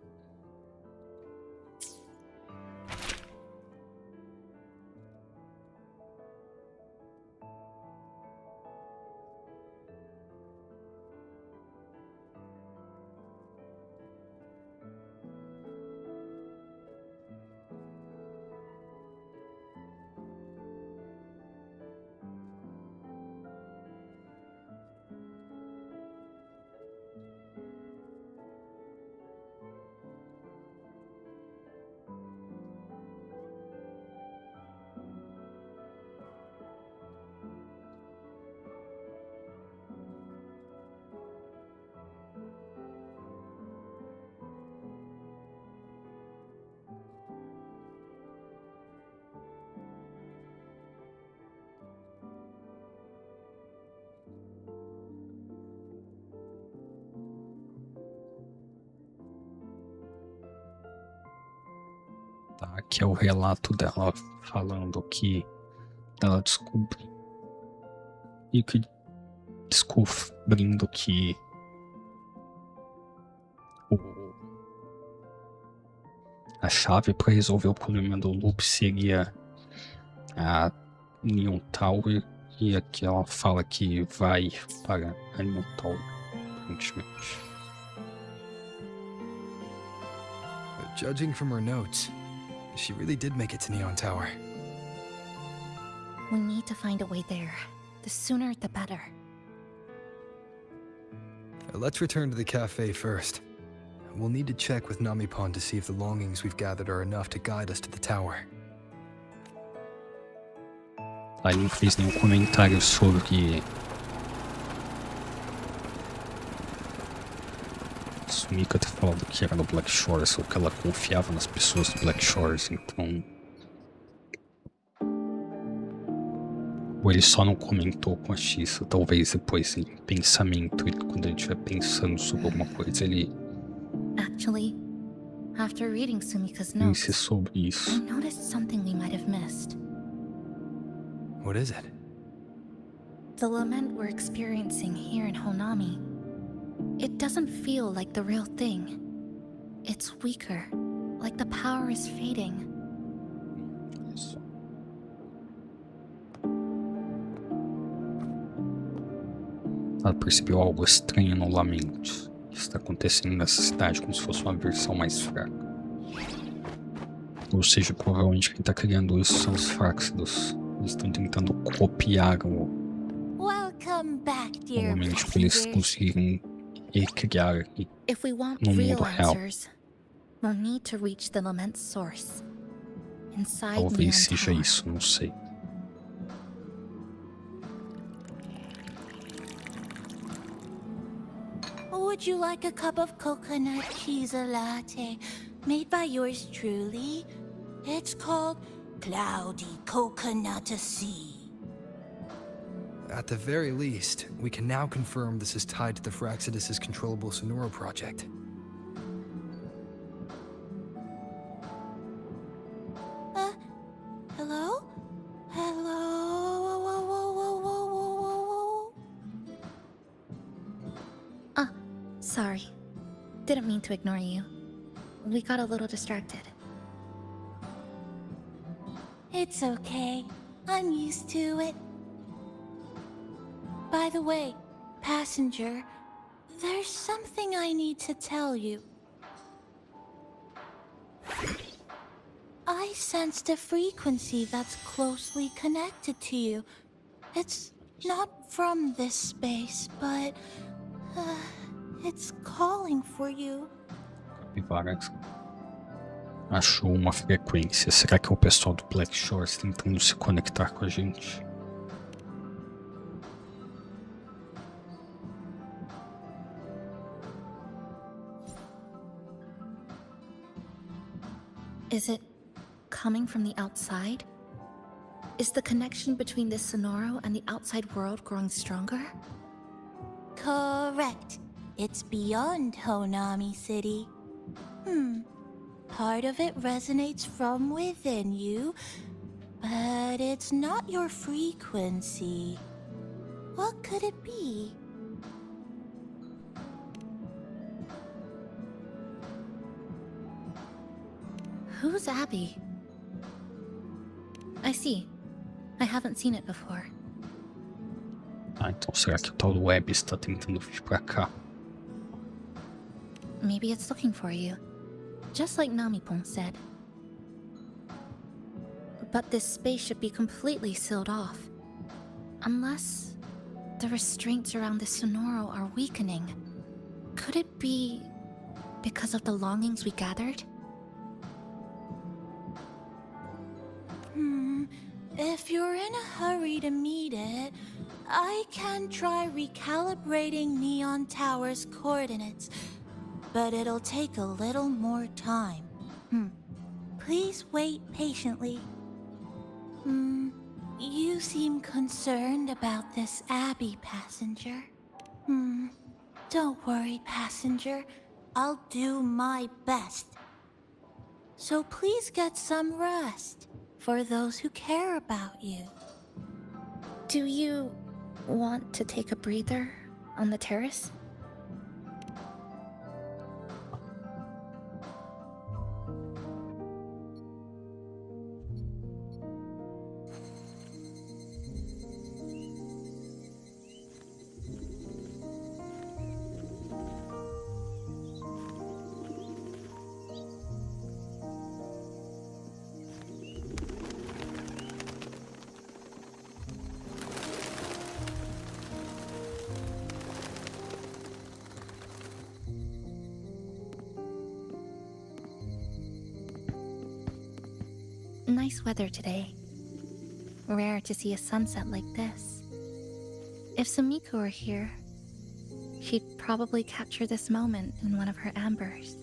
Tá, aqui é o relato dela falando que ela descobrindo que a chave para resolver o problema do loop seria a Neon Tower, e aqui ela fala que vai para a Neon Tower aparentemente. Judging from her notes, she really did make it to Neon Tower. We need to find a way there. The sooner the better. Let's return to the cafe first. We'll need to check with Namipon to see if the longings we've gathered are enough to guide us to the tower. Ele não fez nenhum comentário sobre Sumika ter falado que era no Black Shores, ou que ela confiava nas pessoas do Black Shores, então... Ou ele só não comentou com a Tissa, talvez depois em pensamento, quando ele estiver pensando sobre alguma coisa, ele Actually, after reading Sumika's Pense notes, sobre I isso. noticed something we might have missed. What is it? The lament we're experiencing here in Honami. It doesn't feel like the real thing. It's weaker, like the power is fading. Ela percebeu algo estranho no lamento que está acontecendo nessa cidade, como se fosse uma versão mais fraca. Ou seja, provavelmente quem está criando isso são os Fráxidos. Eles estão tentando copiar o momento que eles conseguiram recriar aqui If we want no mundo real real. answers, we'll need to reach the lament's source. Inside Talvez Neon seja Tower. isso, não sei. Would you like a cup of coconut cheese latte made by yours truly? It's called Cloudy Coconut Sea. At the very least, we can now confirm this is tied to the Fraxidus' controllable Sonoro project. Hello? Hello? Sorry. Didn't mean to ignore you. We got a little distracted. It's okay. I'm used to it. By the way, passenger, there's something I need to tell you. I sensed a frequency that's closely connected to you. It's not from this space, but it's calling for you. Capivaras achou uma frequência. Será que é o pessoal do Black Shores tentando se conectar com a gente? Is it coming from the outside? Is the connection between this Sonoro and the outside world growing stronger? Correct. It's beyond Honami City. Part of it resonates from within you, but it's not your frequency. What could it be? Who's Abby? I see. I haven't seen it before. Ah, então será que o tal do Web está tentando vir pra cá? Maybe it's looking for you, just like Namipon said. But this space should be completely sealed off. Unless the restraints around the Sonoro are weakening. Could it be because of the longings we gathered? If you're in a hurry to meet it, I can try recalibrating Neon Tower's coordinates, but it'll take a little more time. Please wait patiently. You seem concerned about this Abby, passenger. Don't worry, passenger. I'll do my best. So please get some rest for those who care about you. Do you want to take a breather on the terrace? Nice weather today. Rare to see a sunset like this. If Sumiko were here, she'd probably capture this moment in one of her ambers.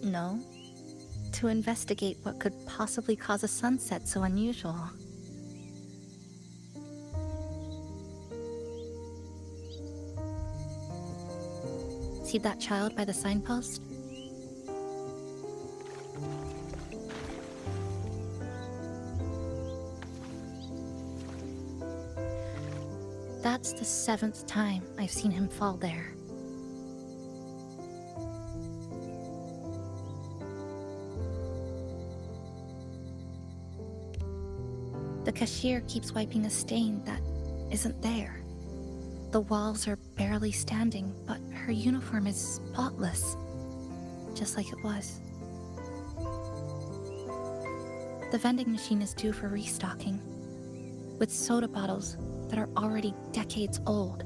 No, to investigate what could possibly cause a sunset so unusual. See that child by the signpost? That's the 7th time I've seen him fall there. The cashier keeps wiping a stain that isn't there. The walls are barely standing, but her uniform is spotless, just like it was. The vending machine is due for restocking, with soda bottles that are already decades old.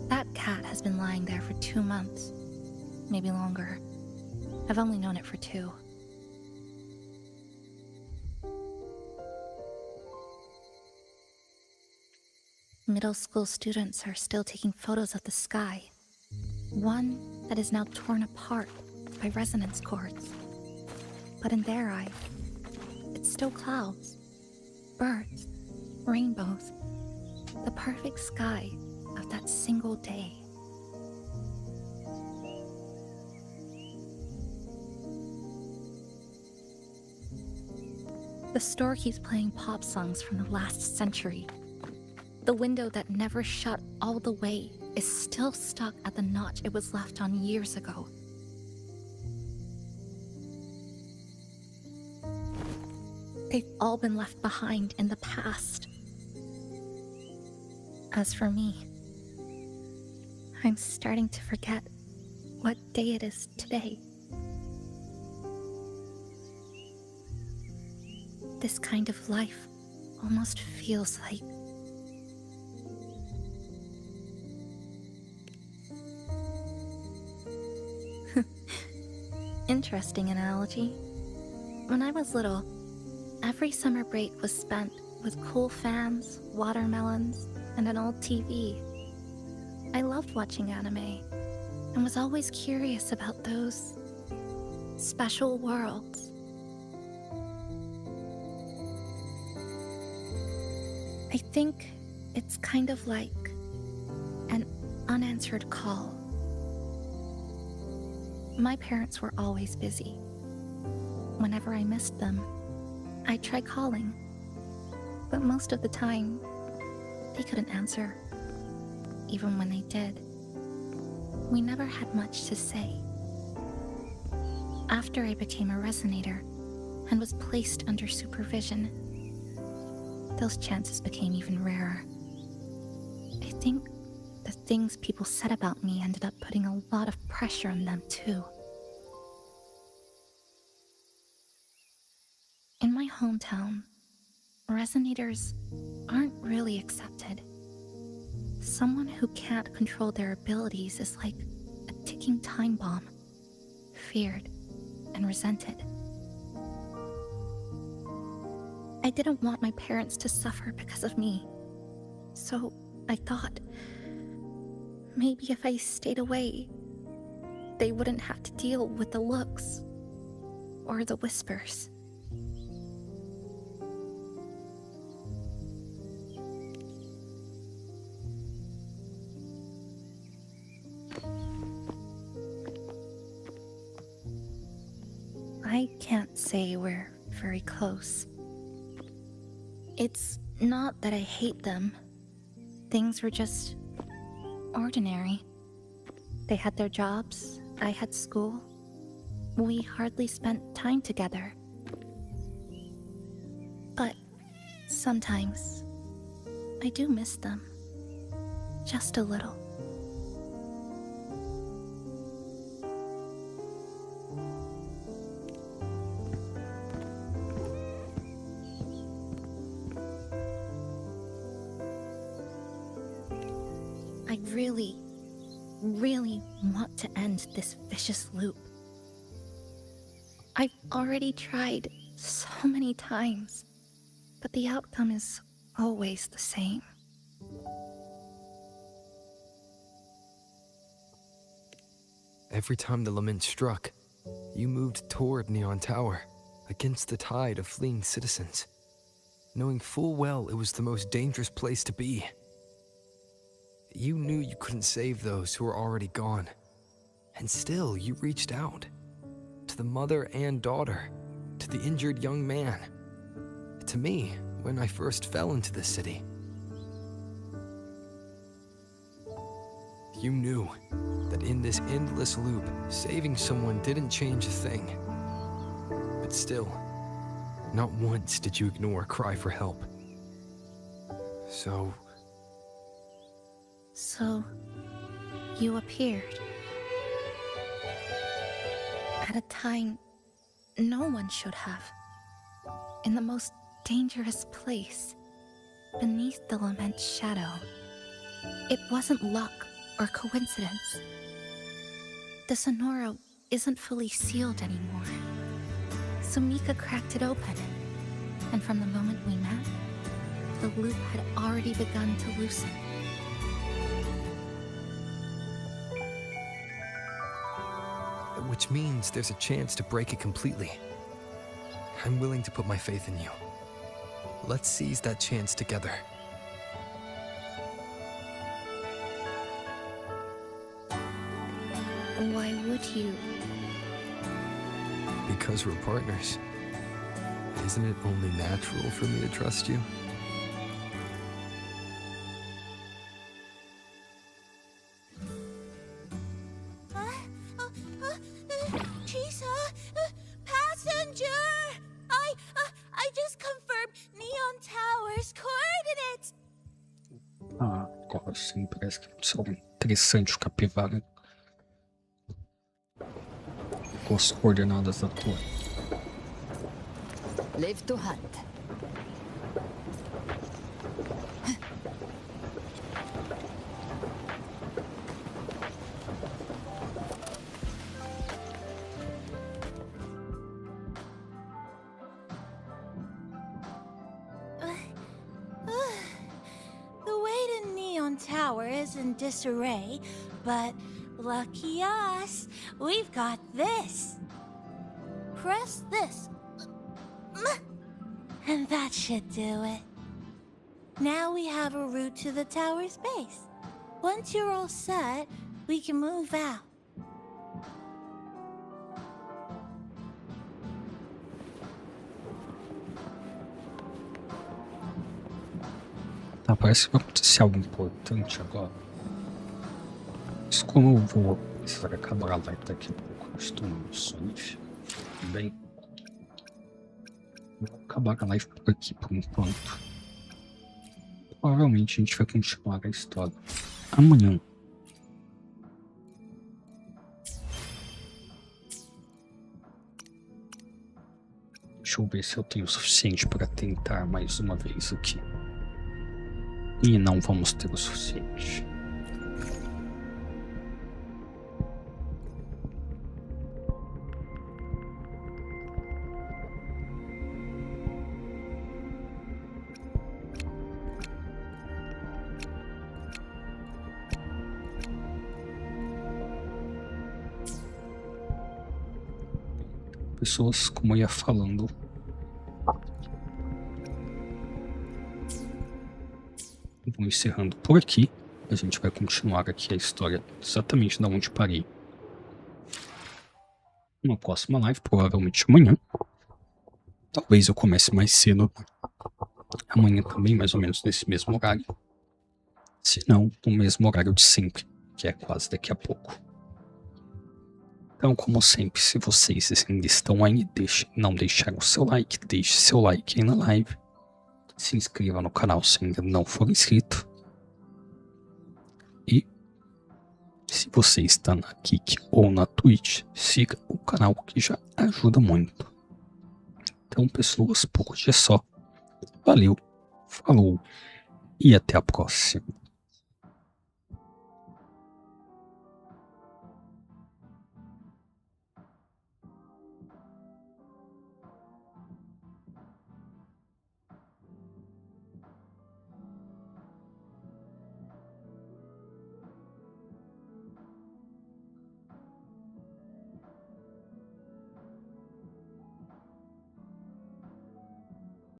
That cat has been lying there for 2 months, maybe longer. I've only known it for 2. Middle school students are still taking photos of the sky. One that is now torn apart by resonance cords. But in their eye, it's still clouds, birds, rainbows, the perfect sky of that single day. The store keeps playing pop songs from the last century. The window that never shut all the way is still stuck at the notch it was left on years ago. They've all been left behind in the past. As for me, I'm starting to forget what day it is today. This kind of life almost feels like interesting analogy. When I was little, every summer break was spent with cool fans, watermelons, and an old TV. I loved watching anime and was always curious about those special worlds. I think it's kind of like an unanswered call. My parents were always busy. Whenever I missed them, I'd try calling, but most of the time, they couldn't answer, even when they did. We never had much to say. After I became a resonator and was placed under supervision, those chances became even rarer. I think the things people said about me ended up putting a lot of pressure on them too. In my hometown, resonators aren't really accepted. Someone who can't control their abilities is like a ticking time bomb, feared and resented. I didn't want my parents to suffer because of me, so I thought maybe if I stayed away, they wouldn't have to deal with the looks or the whispers. I can't say we're very close. It's not that I hate them. Things were just ordinary. They had their jobs, I had school. We hardly spent time together. But sometimes I do miss them. Just a little. I really want to end this vicious loop. I've already tried so many times, but the outcome is always the same. Every time the lament struck, you moved toward Neon Tower, against the tide of fleeing citizens, knowing full well it was the most dangerous place to be. You knew you couldn't save those who were already gone. And still, you reached out. To the mother and daughter. To the injured young man. To me, when I first fell into the city. You knew that in this endless loop, saving someone didn't change a thing. But still, not once did you ignore a cry for help. So, you appeared. At a time no one should have. In the most dangerous place. Beneath the lament's shadow. It wasn't luck or coincidence. The Sonoro isn't fully sealed anymore. Sumika cracked it open. And from the moment we met, the loop had already begun to loosen. which means there's a chance to break it completely. I'm willing to put my faith in you. Let's seize that chance together. Why would you? Because we're partners. Isn't it only natural for me to trust you? Chisa, passenger! I just confirmed Neon Tower's coordinates! Ah, agora sim, parece que são interessante o capivara. Com as coordenadas da torre. Live to hunt. The way to Neon Tower is in disarray, but lucky us, we've got this. Press this. And that should do it. Now we have a route to the tower's base. Once you're all set, we can move out. Tá, parece que vai acontecer algo importante agora. Mas como eu vou precisar acabar a live daqui a pouco, eu estou no sono. Bem, vou acabar a live por aqui por enquanto. Provavelmente a gente vai continuar a história amanhã. Deixa eu ver se eu tenho o suficiente para tentar mais uma vez aqui. E não vamos ter o suficiente. Pessoas, como eu ia falando, vou encerrando por aqui. A gente vai continuar aqui a história exatamente da onde parei. Uma próxima live, provavelmente amanhã. Talvez eu comece mais cedo. Amanhã também, mais ou menos nesse mesmo horário. Se não, no mesmo horário de sempre, que é quase daqui a pouco. Então, como sempre, se vocês ainda estão aí, não deixaram o seu like, deixe seu like aí na live. Se inscreva no canal se ainda não for inscrito. E se você está na Kik ou na Twitch, siga o canal que já ajuda muito. Então, pessoas, por hoje é só. Valeu, falou e até a próxima.